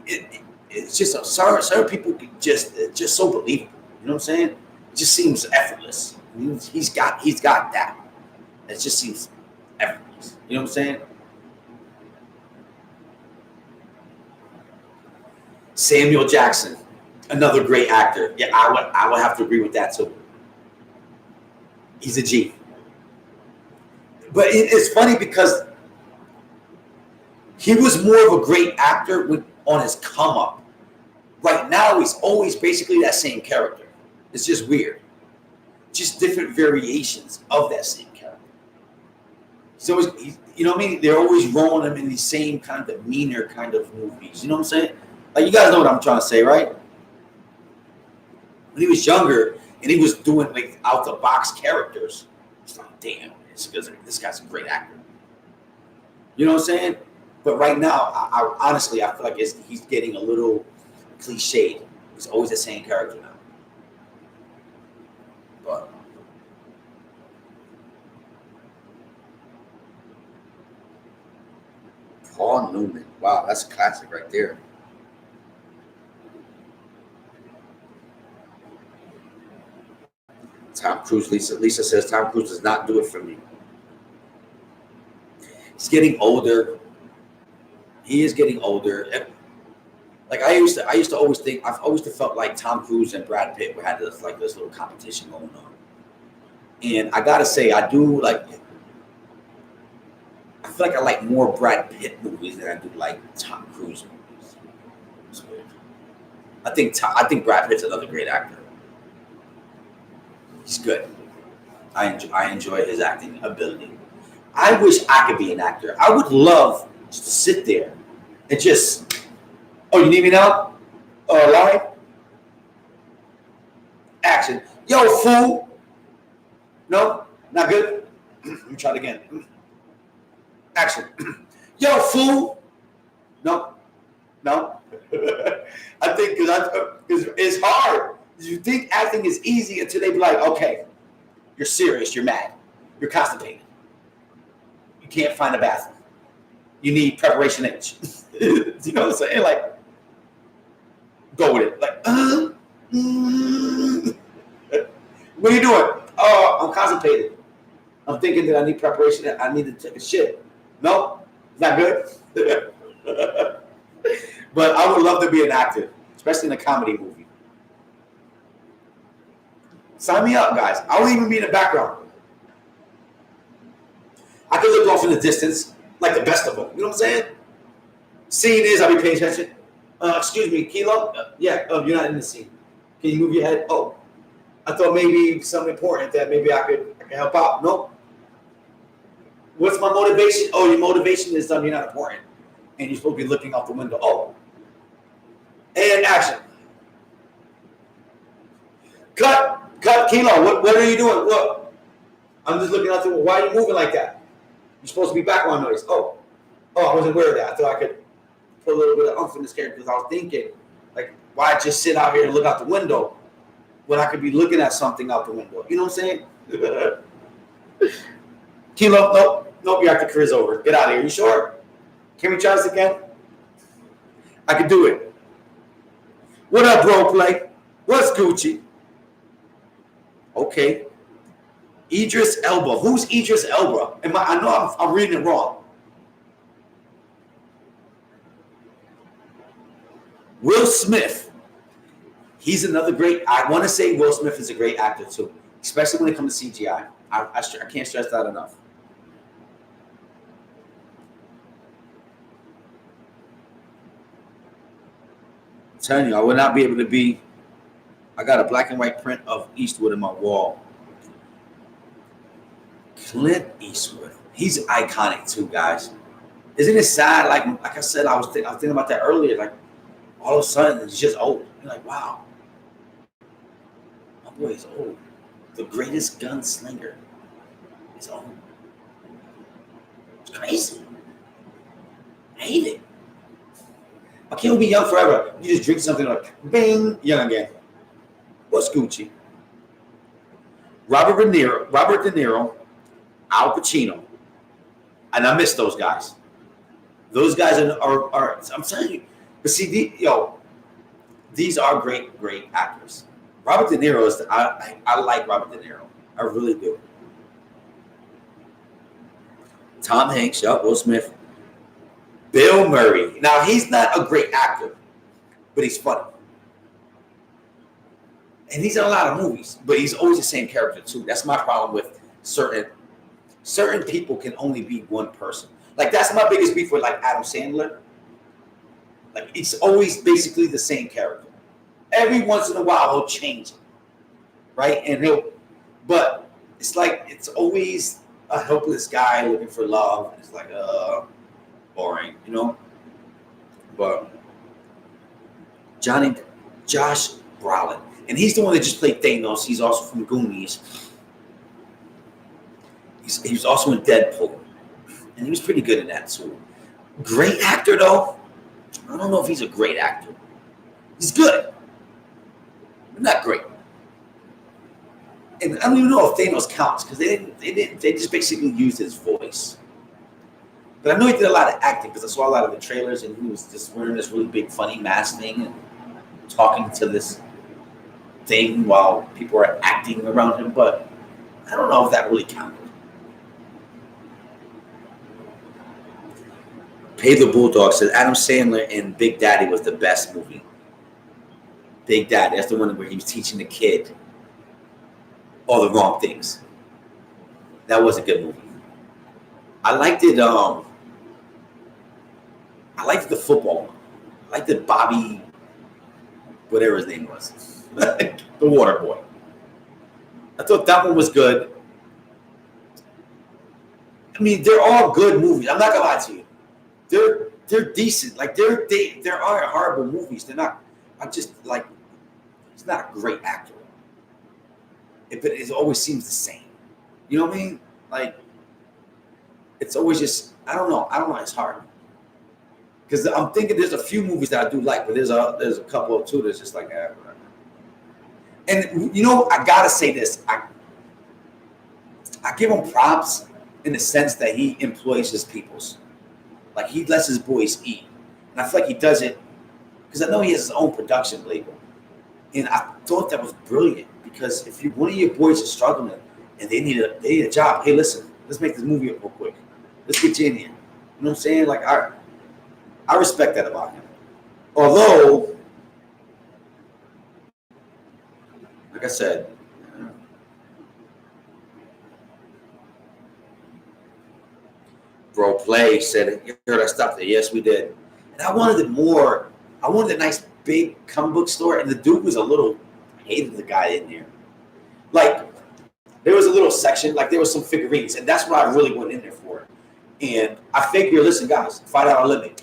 It's just certain people just so believable. You know what I'm saying? It just seems effortless. He's got that. It just seems effortless. You know what I'm saying? Samuel Jackson. Another great actor. Yeah, I would have to agree with that too. He's a G. But it's funny because he was more of a great actor on his come up. Right now, he's always basically that same character. It's just weird. Just different variations of that same character. So, you know what I mean? They're always rolling him in the same kind of demeanor kind of movies. You know what I'm saying? Like, you guys know what I'm trying to say, right? When he was younger and he was doing like out the box characters, it's like, damn, this guy's a great actor. You know what I'm saying? But right now, I honestly, I feel like he's getting a little cliched. He's always the same character now. But Paul Newman, wow, that's a classic right there. Tom Cruise, Lisa says Tom Cruise does not do it for me. He's getting older. He is getting older. Like I used to always think, I've always felt like Tom Cruise and Brad Pitt had this little competition going on. And I gotta say, I feel like I like more Brad Pitt movies than I do like Tom Cruise movies. It's weird. I think Brad Pitt's another great actor. He's good. I enjoy his acting ability. I wish I could be an actor. I would love just to sit there and just, oh, you need me now? Larry? Action. Yo, fool. No? Not good? Let me try it again. Action. Yo, fool. No? No? I think because it's hard. You think acting is easy until they be like, okay, you're serious, you're mad, you're constipated. You can't find a bathroom. You need preparation H. You know what I'm saying? Like, go with it. Like, what are you doing? Oh, I'm constipated. I'm thinking that I need preparation. I need to take a shit. No, not good. But I would love to be an actor, especially in a comedy movie. Sign me up, guys. I won't even be in the background. I can look off in the distance like the best of them. You know what I'm saying? Scene is, I'll be paying attention. Excuse me, Kilo? Yeah, you're not in the scene. Can you move your head? Oh, I thought maybe something important that maybe I can help out. Nope. What's my motivation? Oh, your motivation is you're not important. And you're supposed to be looking out the window. Oh. And action. Cut, Kilo. What are you doing? Look. I'm just looking out the window. Why are you moving like that? You're supposed to be background noise. Oh, I wasn't aware of that. I thought I could put a little bit of umph in this character because I was thinking, like, why just sit out here and look out the window when I could be looking at something out the window? You know what I'm saying? Kilo, nope, your acting career's over. Get out of here. You sure? Can we try this again? I can do it. What up, bro? Play? What's Gucci? Okay. Idris Elba. Who's Idris Elba? I know I'm reading it wrong. Will Smith. He's another great. I want to say Will Smith is a great actor too, especially when it comes to CGI. I can't stress that enough. I'm telling you, I would not be able to be. I got a black and white print of Eastwood in my wall. Clint Eastwood. He's iconic too, guys. Isn't it sad? Like I said, I was thinking about that earlier. Like all of a sudden, he's just old. You're like, wow, my boy is old. The greatest gunslinger is old. It's crazy. I hate it. I can't be young forever. You just drink something like bing, young again. What's Gucci? Robert De Niro, Al Pacino, and I miss those guys. Those guys are I'm telling you. But see, these are great actors. Robert De Niro is. I like Robert De Niro. I really do. Tom Hanks, Will Smith, Bill Murray. Now he's not a great actor, but he's funny. And he's in a lot of movies, but he's always the same character too. That's my problem with certain people can only be one person. Like that's my biggest beef with like Adam Sandler. Like it's always basically the same character. Every once in a while he'll change it, right? But it's like it's always a helpless guy looking for love. It's like boring, you know. But Josh Brolin. And he's the one that just played Thanos. He's also from Goonies. He was also in Deadpool. And he was pretty good in that too. Great actor, though. I don't know if he's a great actor. He's good. But not great. And I don't even know if Thanos counts because they just basically used his voice. But I know he did a lot of acting because I saw a lot of the trailers and he was just wearing this really big funny mask thing and talking to this thing while people are acting around him, but I don't know if that really counted. Pay the Bulldog said Adam Sandler in Big Daddy was the best movie. Big Daddy, that's the one where he was teaching the kid all the wrong things. That was a good movie. I liked it. I liked the football one. I liked it Bobby, whatever his name was. The Water Boy. I thought that one was good. I mean, they're all good movies. I'm not gonna lie to you. They're decent. Like there aren't horrible movies. They're not. I'm just like, he's not a great actor. But it always seems the same. You know what I mean? Like it's always just I don't know. It's hard. Because I'm thinking there's a few movies that I do like, but there's a couple of two that's just like whatever. And you know, I gotta say this. I give him props in the sense that he employs his peoples. Like he lets his boys eat. And I feel like he does it because I know he has his own production label. And I thought that was brilliant because if one of your boys is struggling and they need a job, hey, listen, let's make this movie up real quick. Let's get you in here. You know what I'm saying? Like I respect that about him. Although, like I said, Bro Play said, you heard I stopped there. Yes, we did. And I wanted it more. I wanted a nice big comic book store, and the dude was a little, I hated the guy in there. Like, there was a little section, like there was some figurines, and that's what I really went in there for. And I figure, listen, guys, $5 limit.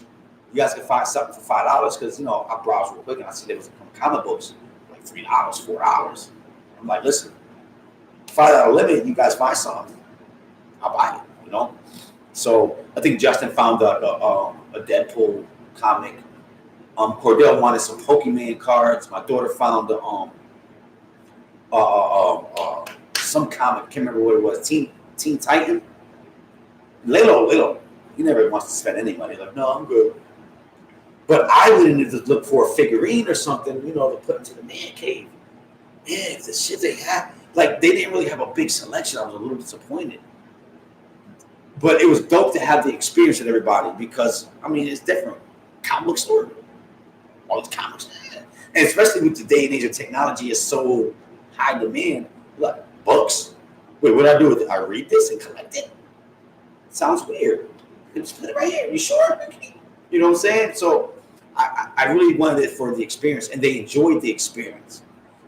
You guys can find something for $5 because, you know, I browsed real quick and I see there was some comic books, like $3, $4. I'm like, listen, $5 limit, you guys find something, I'll buy it, you know? So I think Justin found a Deadpool comic. Cordell wanted some Pokemon cards. My daughter found some comic, can't remember what it was, Teen Titan. Little, he never wants to spend any money. Like, no, I'm good. But I wouldn't have looked for a figurine or something, you know, to put into the man cave. Man, the shit they had, like, they didn't really have a big selection. I was a little disappointed. But it was dope to have the experience with everybody because, I mean, it's different. Comic book store, all these comics. And especially with the day and age of technology is so high demand. Like, books. Wait, what do I do with it? I read this and collect it? Sounds weird. Just put it right here. You sure? You know what I'm saying? So I really wanted it for the experience, and they enjoyed the experience.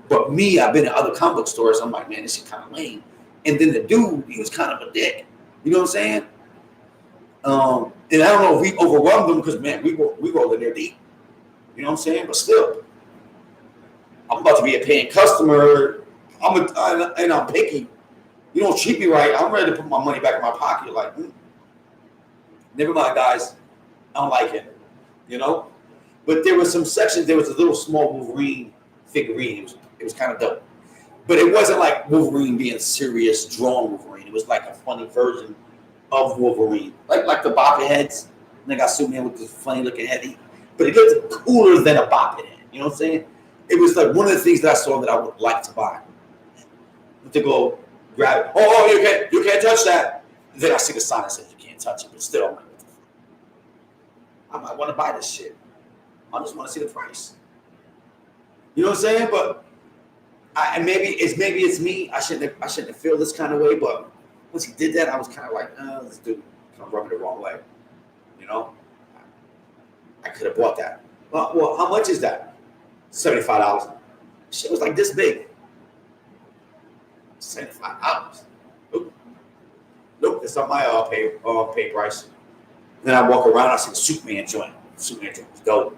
But me, I've been in other comic book stores. I'm like, man, this is kind of lame. And then the dude, he was kind of a dick. You know what I'm saying? And I don't know if we overwhelmed them because, man, we rolled in there deep. You know what I'm saying? But still, I'm about to be a paying customer. And I'm picky. You don't treat me right, I'm ready to put my money back in my pocket. Like, never mind, guys. I don't like it. You know? But there was some sections, there was a little small Wolverine figurine. It was kind of dope. But it wasn't like Wolverine being serious, drawn Wolverine. It was like a funny version of Wolverine. Like the bobbleheads. Heads. And they got Superman with this funny looking head. But it looked cooler than a bobblehead head. You know what I'm saying? It was like one of the things that I saw that I would like to buy. To go grab it. Oh, you can't touch that. And then I see the sign that says you can't touch it, but still, I'm like, what the fuck? I might want to buy this shit. I just want to see the price. You know what I'm saying? But maybe it's me. I shouldn't feel this kind of way. But once he did that, I was kind of like, this dude kind of rubbing the wrong way. You know, I could have bought that. Well, how much is that? $75. Shit was like this big. $75. Nope, that's not my pay price. Then I walk around, I see the Superman joint. Superman joint was dope.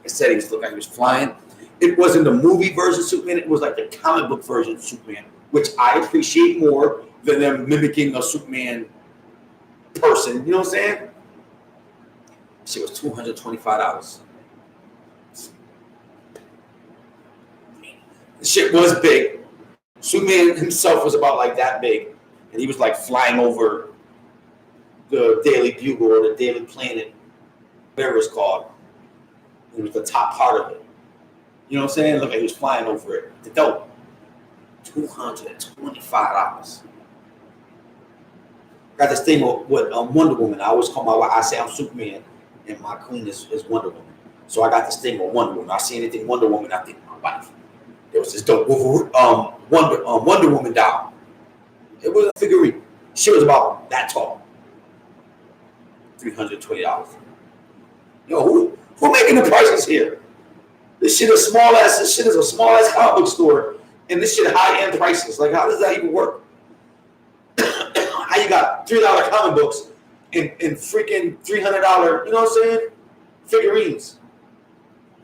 It said he looked like he was flying. It wasn't the movie version of Superman, it was like the comic book version of Superman, which I appreciate more than them mimicking a Superman person. You know what I'm saying? Shit was $225. The shit was big. Superman himself was about like that big, and he was like flying over the Daily Bugle or the Daily Planet, whatever it's called. It was the top part of it. You know what I'm saying? Look like he was flying over it. The dope. $225. Got this thing with Wonder Woman. I always call my wife, I say I'm Superman, and my queen is Wonder Woman. So I got this thing with Wonder Woman. I see anything Wonder Woman, I think of my wife. There was this dope Wonder Woman doll. It was a figurine. She was about that tall. $320. Yo, who making the prices here? This shit is a small ass comic book store, and this shit high end prices. Like, how does that even work? How you got $3 comic books and freaking $300, you know what I'm saying? Figurines.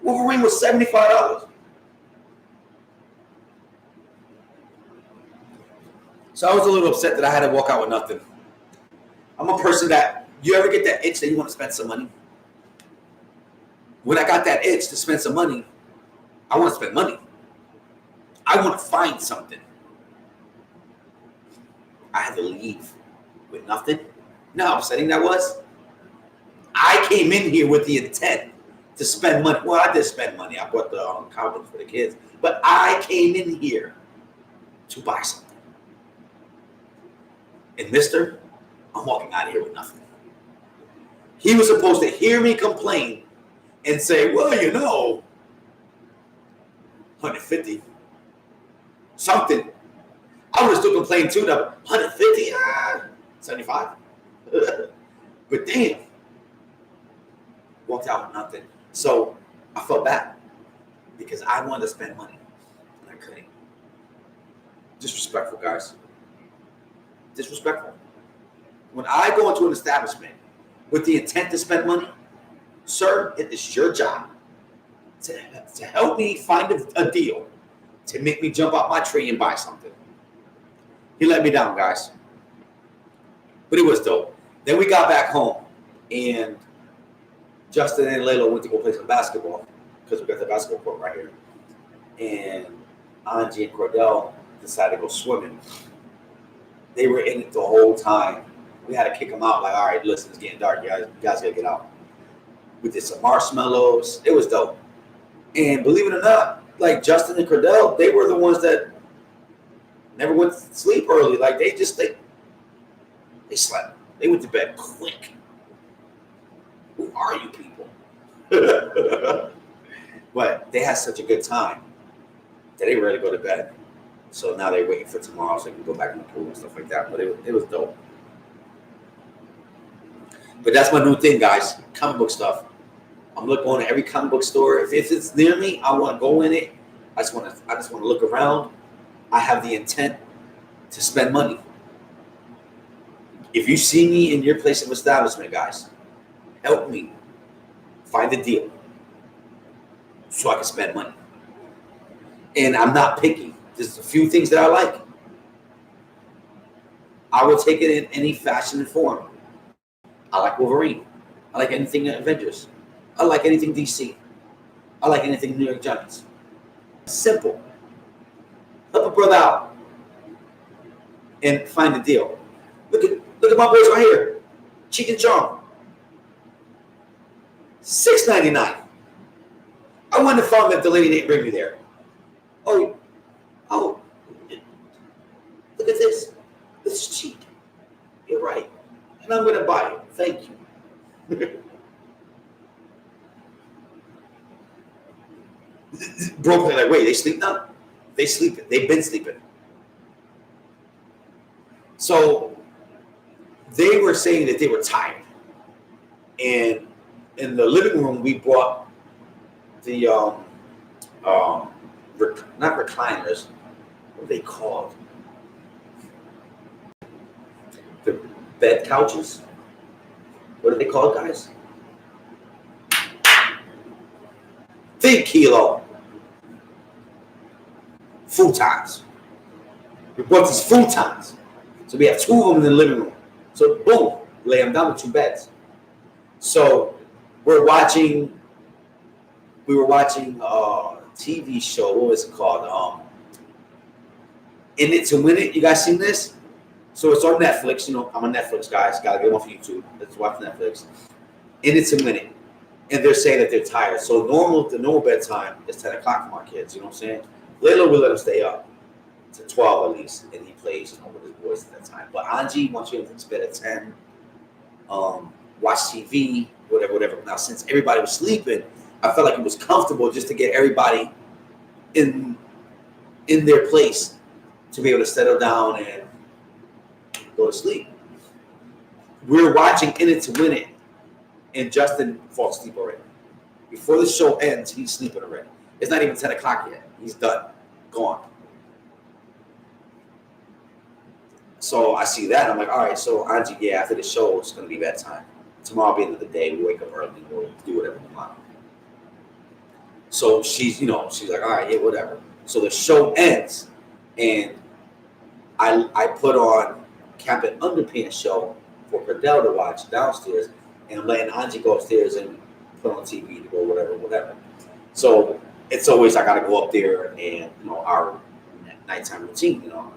Wolverine was $75. So I was a little upset that I had to walk out with nothing. I'm a person that, you ever get that itch that you want to spend some money? When I got that itch to spend some money, I want to spend money. I want to find something. I had to leave with nothing. You know how upsetting that was? I came in here with the intent to spend money. Well, I did spend money. I bought the comic books for the kids. But I came in here to buy something. And mister, I'm walking out of here with nothing. He was supposed to hear me complain and say, well, you know, 150. Something. I would have still complained too, though. 150? 75. But damn. Walked out with nothing. So I felt bad because I wanted to spend money and I couldn't. Disrespectful, guys. Disrespectful. When I go into an establishment with the intent to spend money, sir, it is your job to help me find a deal to make me jump out my tree and buy something. He let me down, guys. But it was dope. Then we got back home, and Justin and Layla went to go play some basketball because we got the basketball court right here. And Angie and Cordell decided to go swimming. They were in it the whole time. We had to kick them out. Like, all right, listen, it's getting dark. You guys gotta get out. We did some marshmallows. It was dope. And believe it or not, like Justin and Cordell, they were the ones that never went to sleep early. Like they slept. They went to bed quick. Who are you people? But they had such a good time that they rarely go to bed. So now they're waiting for tomorrow so they can go back in the pool and stuff like that. But it was dope. But that's my new thing, guys. Comic book stuff. I'm going to every comic book store. If it's near me, I want to go in it. I just want to look around. I have the intent to spend money. If you see me in your place of establishment, guys, help me find a deal so I can spend money. And I'm not picky. There's a few things that I like. I will take it in any fashion and form. I like Wolverine. I like anything Avengers. I like anything DC. I like anything New York Giants. Simple. Help a brother out and find a deal. Look at my boys right here. Cheek and Charm. $6.99. I wouldn't have found that the lady didn't bring me there. Oh, look at this. This is cheap. You're right. And I'm going to buy it. Thank you. Brooklyn, like, wait, they sleep now? They sleeping. They've been sleeping. So they were saying that they were tired. And in the living room, we brought the not recliners. What are they called? The bed couches. What are they called, guys? Think kilo. Futons. We brought these futons. So we have two of them in the living room. So boom, lay them down with two beds. So we were watching a TV show. What was it called? In It to Win It. You guys seen this? So it's on Netflix. You know, I'm a Netflix guy. So gotta get off YouTube. Let's watch Netflix. In It to Win It. And they're saying that they're tired. So the normal bedtime is 10 o'clock for my kids. You know what I'm saying? Layla will let him stay up to 12 at least, and he plays, you know, with his boys at that time. But Angie wants you to bed at 10. Watch TV, whatever. Now, since everybody was sleeping, I felt like it was comfortable just to get everybody in their place to be able to settle down and go to sleep. We're watching In It to Win It, and Justin falls asleep already. Before the show ends, he's sleeping already. It's not even 10 o'clock yet. He's done. Gone. So I see that. I'm like, all right, so Angie, yeah, after the show, it's going to be bedtime. Tomorrow will be the end of the day. We wake up early. We'll do whatever we want. So she's like, all right, yeah, whatever. So the show ends, and I put on Captain Underpants show for Cordell to watch downstairs, and I'm letting Angie go upstairs and put on TV to go whatever. So it's always I gotta go up there and, you know, our nighttime routine, you know,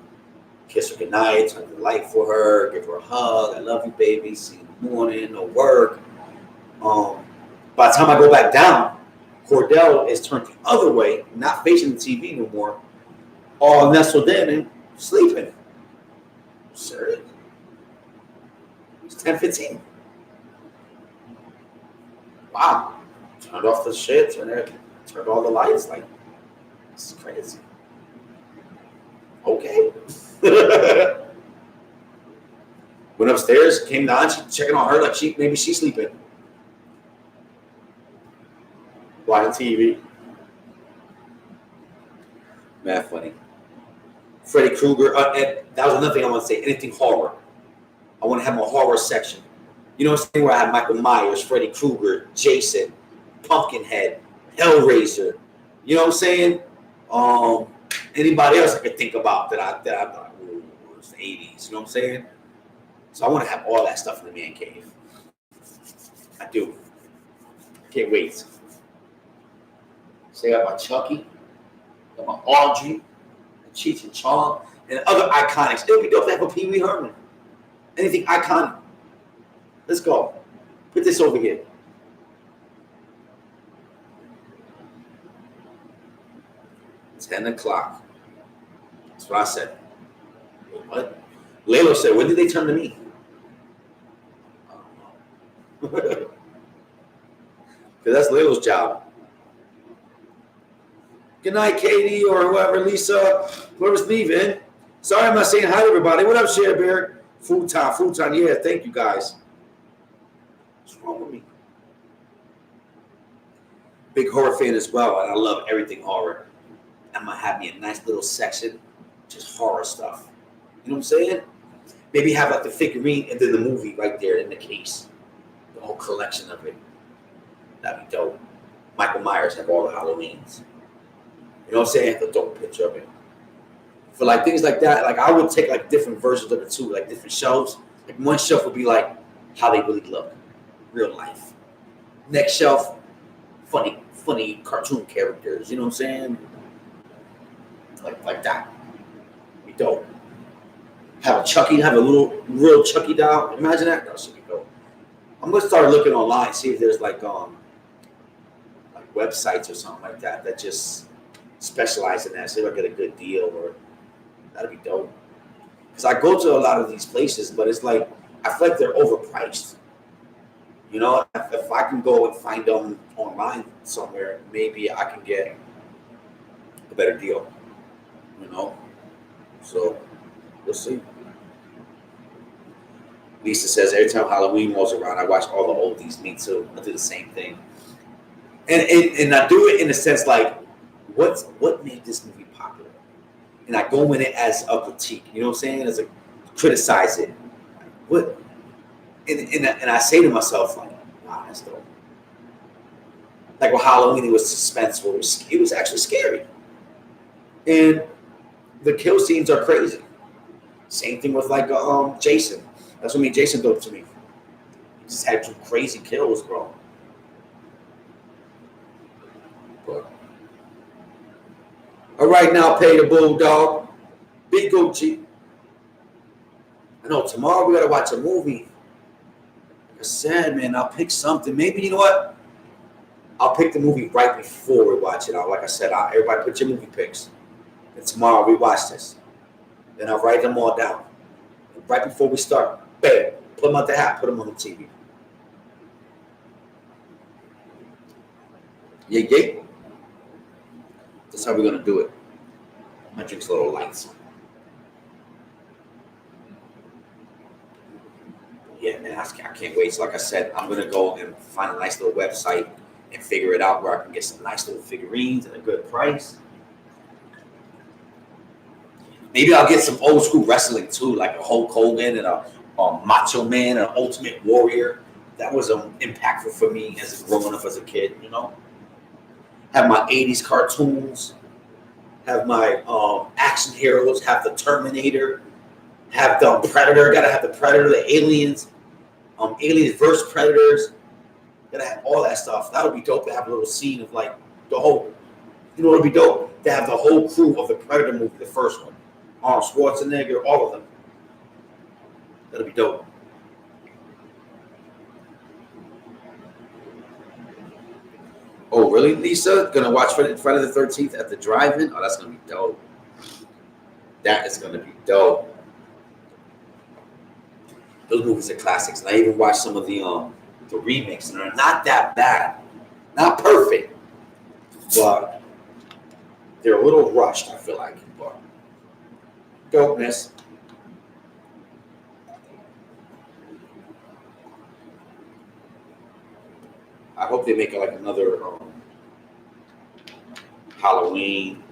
kiss her goodnight, turn the light for her, give her a hug, I love you, baby, see you in the morning, no work. By the time I go back down, Cordell is turned the other way, not facing the TV no more, all nestled in and sleeping. Serious? It's 10:15. Wow. Turned off the shit, turned all the lights. Like, this is crazy. Okay. Went upstairs, came down, she checking on her like maybe she's sleeping. watching TV. Mad funny. Freddy Krueger. And that was another thing I want to say. Anything horror. I want to have a horror section. You know what I'm saying? Where I have Michael Myers, Freddy Krueger, Jason, Pumpkinhead, Hellraiser. You know what I'm saying? Anybody else I could think about that I thought, ooh, it was the 80s. You know what I'm saying? So I want to have all that stuff in the man cave. I do. Can't wait. Say about Chucky, about Audrey, Cheech and Chong, and other iconics. It'll be dope to have a Pee Wee Herman. Anything iconic. Let's go. Put this over here. $10. That's what I said. Wait, what? Laylo said, when did they turn to me? I don't know. Because that's Laylo's job. Good night, Katie, or whoever, Lisa, whoever's leaving. Sorry I'm not saying hi to everybody. What up, Share Bear? Food time. Yeah, thank you, guys. What's wrong with me? Big horror fan as well, and I love everything horror. I'm going to have me a nice little section, just horror stuff. You know what I'm saying? Maybe have like the figurine and then the movie right there in the case. The whole collection of it. That'd be dope. Michael Myers have all the Halloweens. You know what I'm saying? Have a dope picture of it. For like things like that, like I would take like different versions of it too, like different shelves. Like one shelf would be like how they really look, real life. Next shelf, funny cartoon characters. You know what I'm saying? Like that. Be dope. Have a Chucky, have a little real Chucky doll. Imagine that. That should be dope. I'm gonna start looking online, see if there's like websites or something like that that just specialize in that. See if I get a good deal, or that'd be dope. Because I go to a lot of these places, but it's like I feel like they're overpriced. You know, if I can go and find them online somewhere, maybe I can get a better deal. You know, so we'll see. Lisa says every time Halloween rolls around, I watch all the oldies. Me too. I do the same thing, and I do it in a sense like, what made this movie popular? And I go in it as a critique. You know what I'm saying? As a criticize it. What? And I say to myself like, wow, that's dope. Like with Halloween, it was suspenseful. It was actually scary, and the kill scenes are crazy. Same thing with like Jason. That's what made Jason dope to me. He just had some crazy kills, bro. But all right, now pay the bulldog. Big Gucci. I know tomorrow we gotta watch a movie. Like I said, man, I'll pick something. Maybe you know what? I'll pick the movie right before we watch it. Like I said, everybody put your movie picks. And tomorrow we watch this. Then I'll write them all down. And right before we start, bam, put them out the hat, put them on the TV. Yeah. That's how we're gonna do it. My drink's a little light. Yeah, man, I can't wait. So like I said, I'm gonna go and find a nice little website and figure it out where I can get some nice little figurines at a good price. Maybe I'll get some old school wrestling too, like a Hulk Hogan and a Macho Man, an Ultimate Warrior. That was impactful for me as growing up as a kid, you know. Have my 80s cartoons, have my action heroes, have the Terminator, have the Predator, gotta have the Predator, the Aliens, Aliens versus Predators, gotta have all that stuff. That would be dope to have a little scene of like the whole, you know what would be dope? To have the whole crew of the Predator movie, the first one. Arnold Schwarzenegger, all of them. That'll be dope. Oh, really, Lisa? Gonna watch Friday the 13th at the drive-in? Oh, that's gonna be dope. That is gonna be dope. Those movies are classics. And I even watched some of the remakes, and they're not that bad. Not perfect, but they're a little rushed, I feel like. But dopeness. I hope they make like another Halloween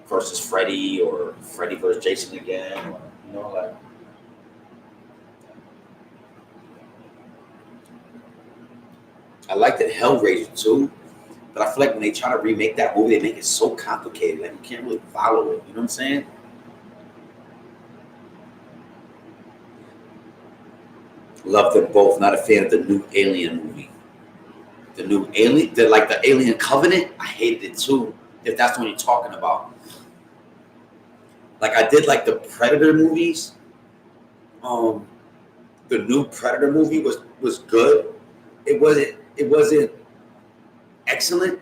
versus Freddy, or Freddy versus Jason again, or, like. I liked it Hellraiser too, but I feel like when they try to remake that movie, they make it so complicated, like you can't really follow it. You know what I'm saying? Love them both. Not a fan of the new Alien movie. The new Alien, the Alien Covenant. I hated it too. If that's what you're talking about. Like I did like the Predator movies. The new Predator movie was good. It wasn't excellent.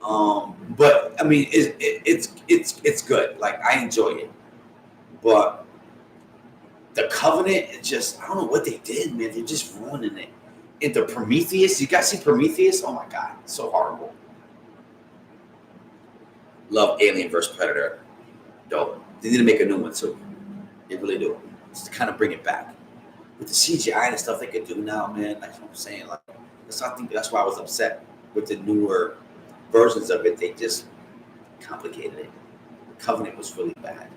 But I mean, it's good. Like I enjoy it. But the Covenant, it just, I don't know what they did, man. They're just ruining it. And the Prometheus, you guys see Prometheus? Oh my God, it's so horrible. Love Alien vs Predator. Dope. They need to make a new one too. They really do. Just to kind of bring it back. With the CGI and stuff they could do now, man. That's what I'm saying. Like, that's why I was upset with the newer versions of it. They just complicated it. The Covenant was really bad.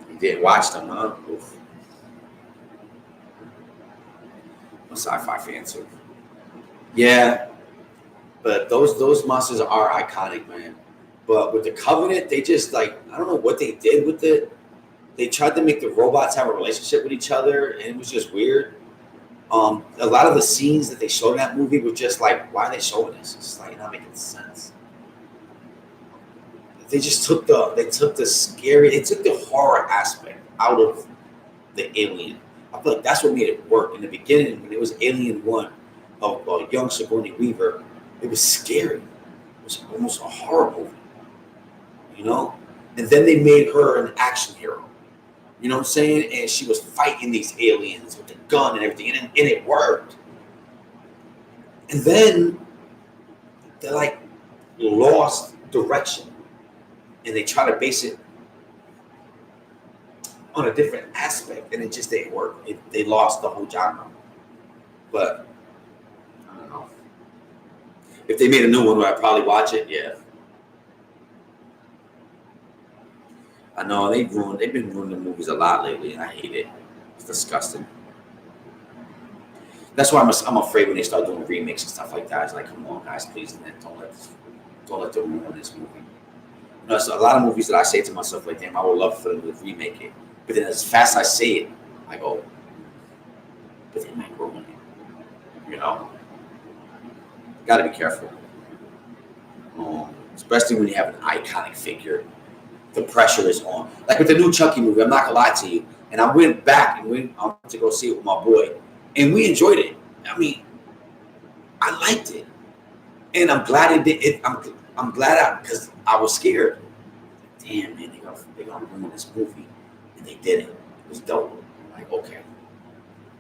You didn't watch them, huh? Oof. I'm a sci-fi fan too. Yeah, but those monsters are iconic, man. But with the Covenant, they just like, I don't know what they did with it. They tried to make the robots have a relationship with each other, and it was just weird. A lot of the scenes that they showed in that movie were just like, why are they showing this? It's like not making sense. They just took the horror aspect out of the Alien. I feel like that's what made it work. In the beginning, when it was Alien 1 of young Sigourney Weaver, it was scary. It was almost a horror movie, you know? And then they made her an action hero. You know what I'm saying? And she was fighting these aliens with the gun and everything, and it worked. And then they like lost direction, and they try to base it on a different aspect, and it just didn't work. They lost the whole genre. But I don't know. If they made a new one, would I probably watch it? Yeah. I know they've been ruining movies a lot lately, and I hate it. It's disgusting. That's why I'm afraid when they start doing remakes and stuff like that. It's like, come on, guys, please, man, don't let them ruin this movie. You know, so a lot of movies that I say to myself, like, damn, I would love for them to remake it. But then as fast as I say it, I go, but they might ruin it. You know, got to be careful, especially when you have an iconic figure. The pressure is on. Like with the new Chucky movie, I'm not gonna lie to you. And I went back and went to go see it with my boy, and we enjoyed it. I mean, I liked it, and I'm glad it did. I'm glad because I was scared. Damn, man, they're gonna ruin this movie, and they didn't. It was dope. I'm like, okay,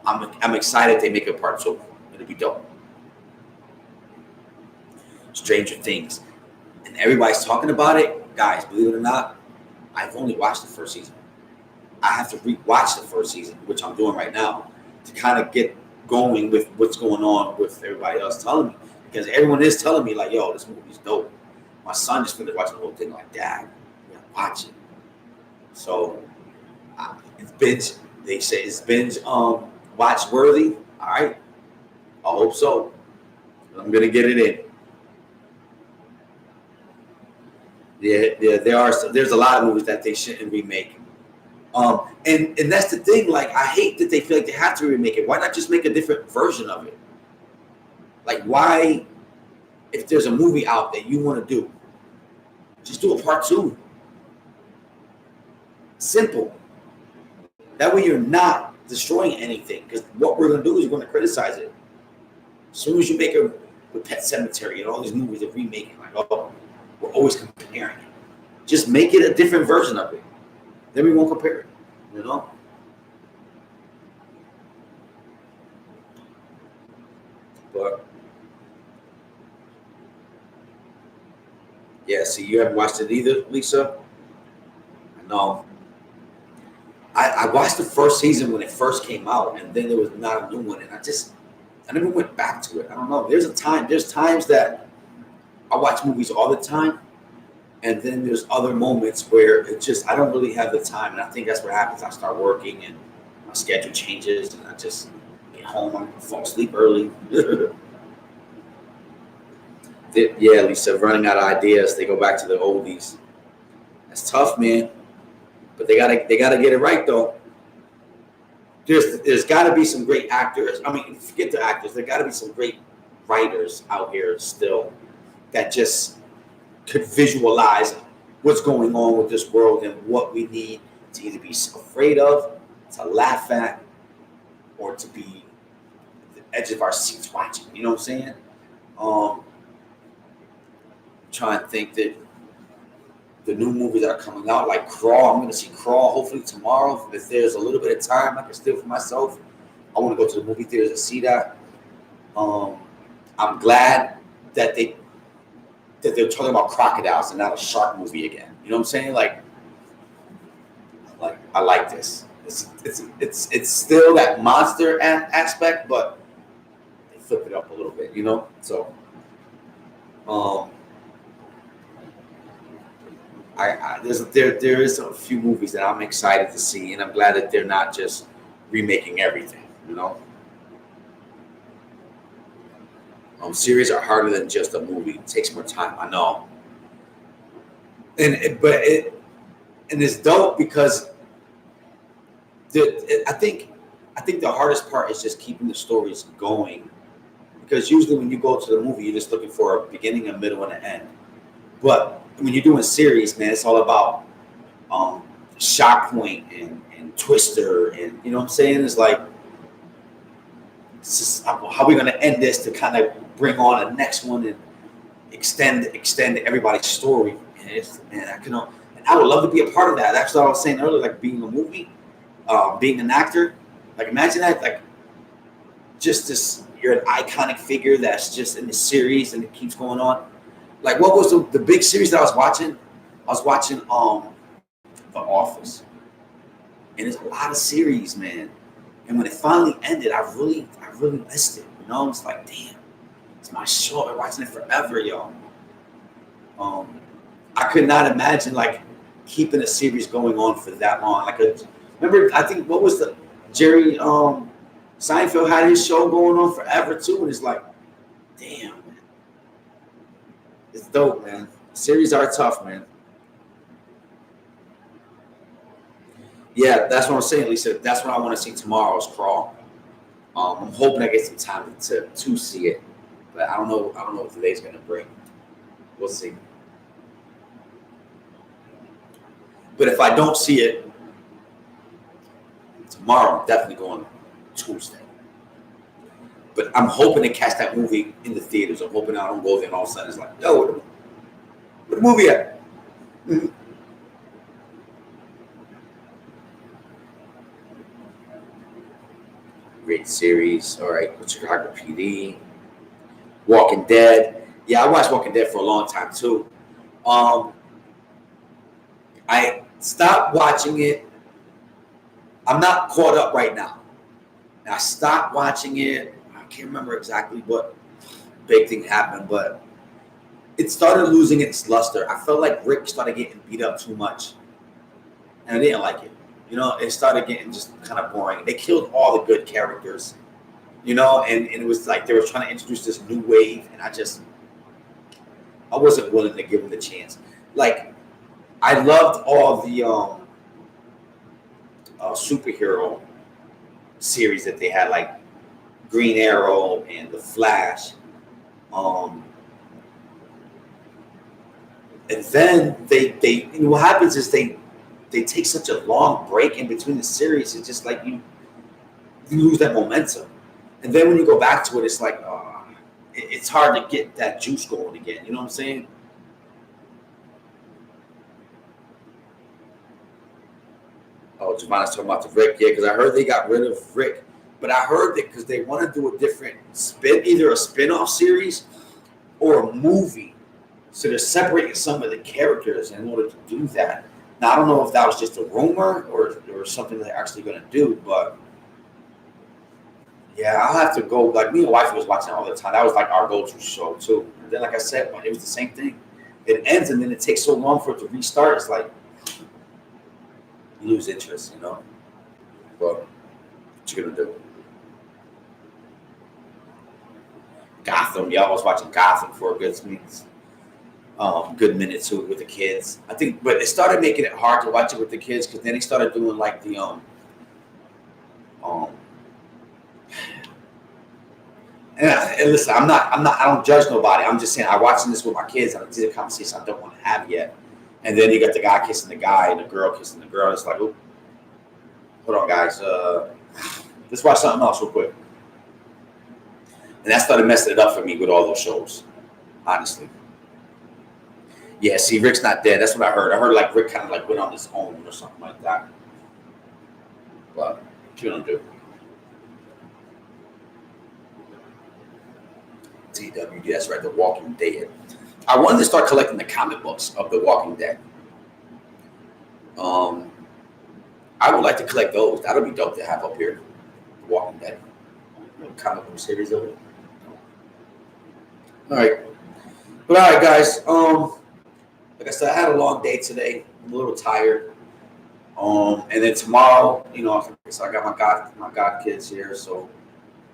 I'm excited they make a part 2. It'll be dope. Stranger Things, and everybody's talking about it, guys. Believe it or not, I've only watched the first season. I have to re-watch the first season, which I'm doing right now, to kind of get going with what's going on with everybody else telling me. Because everyone is telling me, like, yo, this movie's dope. My son just finished watching the whole thing, like, Dad, we gotta watch it. So it's binge. They say it's binge watch worthy. All right. I hope so. I'm gonna get it in. Yeah, there's a lot of movies that they shouldn't remake. And that's the thing. Like, I hate that they feel like they have to remake it. Why not just make a different version of it? Like, why, if there's a movie out that you want to do, just do a part 2. Simple. That way you're not destroying anything. Because what we're going to do is we're going to criticize it. As soon as you make a with Pet Sematary and all these movies that remaking, like, oh, we're always comparing it. Just make it a different version of it. Then we won't compare it, you know? But, yeah, see, you haven't watched it either, Lisa? No. I watched the first season when it first came out, and then there was not a new one, and I just, I never went back to it. I don't know. There's times that I watch movies all the time, and then there's other moments where it just I don't really have the time, and I think that's what happens. I start working, and my schedule changes, and I just get home. I fall asleep early. Yeah, Lisa, running out of ideas. They go back to the oldies. That's tough, man. But they gotta get it right though. There's got to be some great actors. I mean, forget the actors. There got to be some great writers out here still that just could visualize what's going on with this world and what we need to either be afraid of, to laugh at, or to be at the edge of our seats watching. You know what I'm saying? Trying to think that the new movies that are coming out, like Crawl. I'm going to see Crawl hopefully tomorrow. If there's a little bit of time I can steal for myself, I want to go to the movie theaters and see that. I'm glad that they're talking about crocodiles and not a shark movie again. You know what I'm saying? Like I like this. It's still that monster aspect, but they flip it up a little bit. You know, so there is a few movies that I'm excited to see, and I'm glad that they're not just remaking everything. You know, series are harder than just a movie. It takes more time. I know, and it's dope because I think the hardest part is just keeping the stories going, because usually when you go to the movie, you're just looking for a beginning, a middle, and an end. But when you're doing series, man, it's all about Shock Point and Twister, and you know what I'm saying? It's like, it's just, how are we going to end this to kind of bring on a next one and extend everybody's story? And I would love to be a part of that. That's what I was saying earlier, like being a movie, being an actor. Like imagine that, like just this, you're an iconic figure that's just in the series and it keeps going on. Like what was the big series that I was watching? I was watching The Office. And there's a lot of series, man. And when it finally ended, I really missed it. You know, it's like, damn, it's my show. I've been watching it forever, yo. I could not imagine like keeping a series going on for that long. Remember, I think what was the Jerry Seinfeld had his show going on forever too, and it's like, damn, man. It's dope, man. Series are tough, man. Yeah, that's what I'm saying, Lisa. That's what I want to see tomorrow is Crawl. I'm hoping I get some time to see it, but I don't know what today's gonna bring. We'll see. But if I don't see it tomorrow, I'm definitely going Tuesday. But I'm hoping to catch that movie in the theaters. I'm hoping I don't go there and all of a sudden it's like, yo, where the movie at? Mm-hmm. Great series. All right, Chicago PD. Walking Dead. Yeah, I watched Walking Dead for a long time too. I stopped watching it. I'm not caught up right now. I stopped watching it. I can't remember exactly what big thing happened, but it started losing its luster. I felt like Rick started getting beat up too much, and I didn't like it. You know, it started getting just kind of boring. They killed all the good characters, you know, and it was like they were trying to introduce this new wave, and I wasn't willing to give them the chance. Like, I loved all the superhero series that they had, like Green Arrow and The Flash. And then they you know, what happens is they take such a long break in between the series. It's just like you lose that momentum. And then when you go back to it, it's like it's hard to get that juice going again. You know what I'm saying? Oh, Javon's talking about the Rick, yeah, because I heard they got rid of Rick. But I heard that because they want to do a different spin, either a spin-off series or a movie. So they're separating some of the characters in order to do that. Now, I don't know if that was just a rumor or something they're actually going to do, but Yeah, I'll have to go. Like me and wife was watching all the time. That was like our go-to show too. And then, like I said, it was the same thing. It ends and then it takes so long for it to restart. It's like you lose interest, you know. But what you gonna do? Gotham. Yeah, I was watching Gotham for a good minute too with the kids. I think, but it started making it hard to watch it with the kids because then they started doing like the um. And listen, I don't judge nobody. I'm just saying, I'm watching this with my kids, and it's a conversation I don't want to have yet. And then you got the guy kissing the guy, and the girl kissing the girl. It's like, oh, hold on, guys. Let's watch something else real quick. And that started messing it up for me with all those shows, honestly. Yeah, see, Rick's not dead. That's what I heard. I heard like Rick kind of like went on his own or something like that. But what you gonna do? TWD, that's right, The Walking Dead. I wanted to start collecting the comic books of The Walking Dead. I would like to collect those. That'll be dope to have up here. The Walking Dead. Comic book series of it. All right. But all right, guys. Like I said, I had a long day today. I'm a little tired. And then tomorrow, you know, so I got my god kids here, so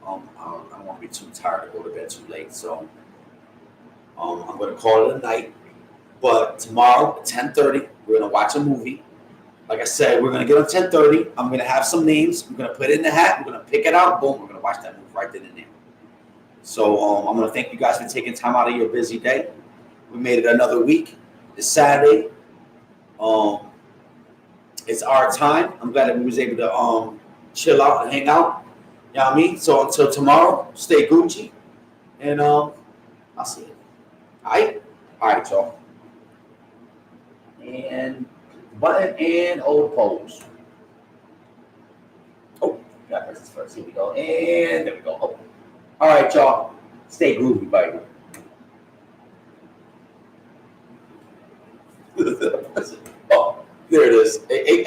I don't want to be too tired to go to bed too late. So I'm going to call it a night. But tomorrow at 10:30, we're going to watch a movie. Like I said, we're going to get on 10:30. I'm going to have some names. I'm going to put it in the hat. We're going to pick it out. Boom. We're going to watch that movie right then and there. So I'm going to thank you guys for taking time out of your busy day. We made it another week. It's Saturday. It's our time. I'm glad that we was able to chill out and hang out. You know what I mean? So until tomorrow, stay Gucci. And I'll see you. All right? All right, y'all. And button and old pose. Oh, got press this first. Here we go. And there we go. Oh. All right, y'all. Stay groovy, baby. Oh, there it is. Hey,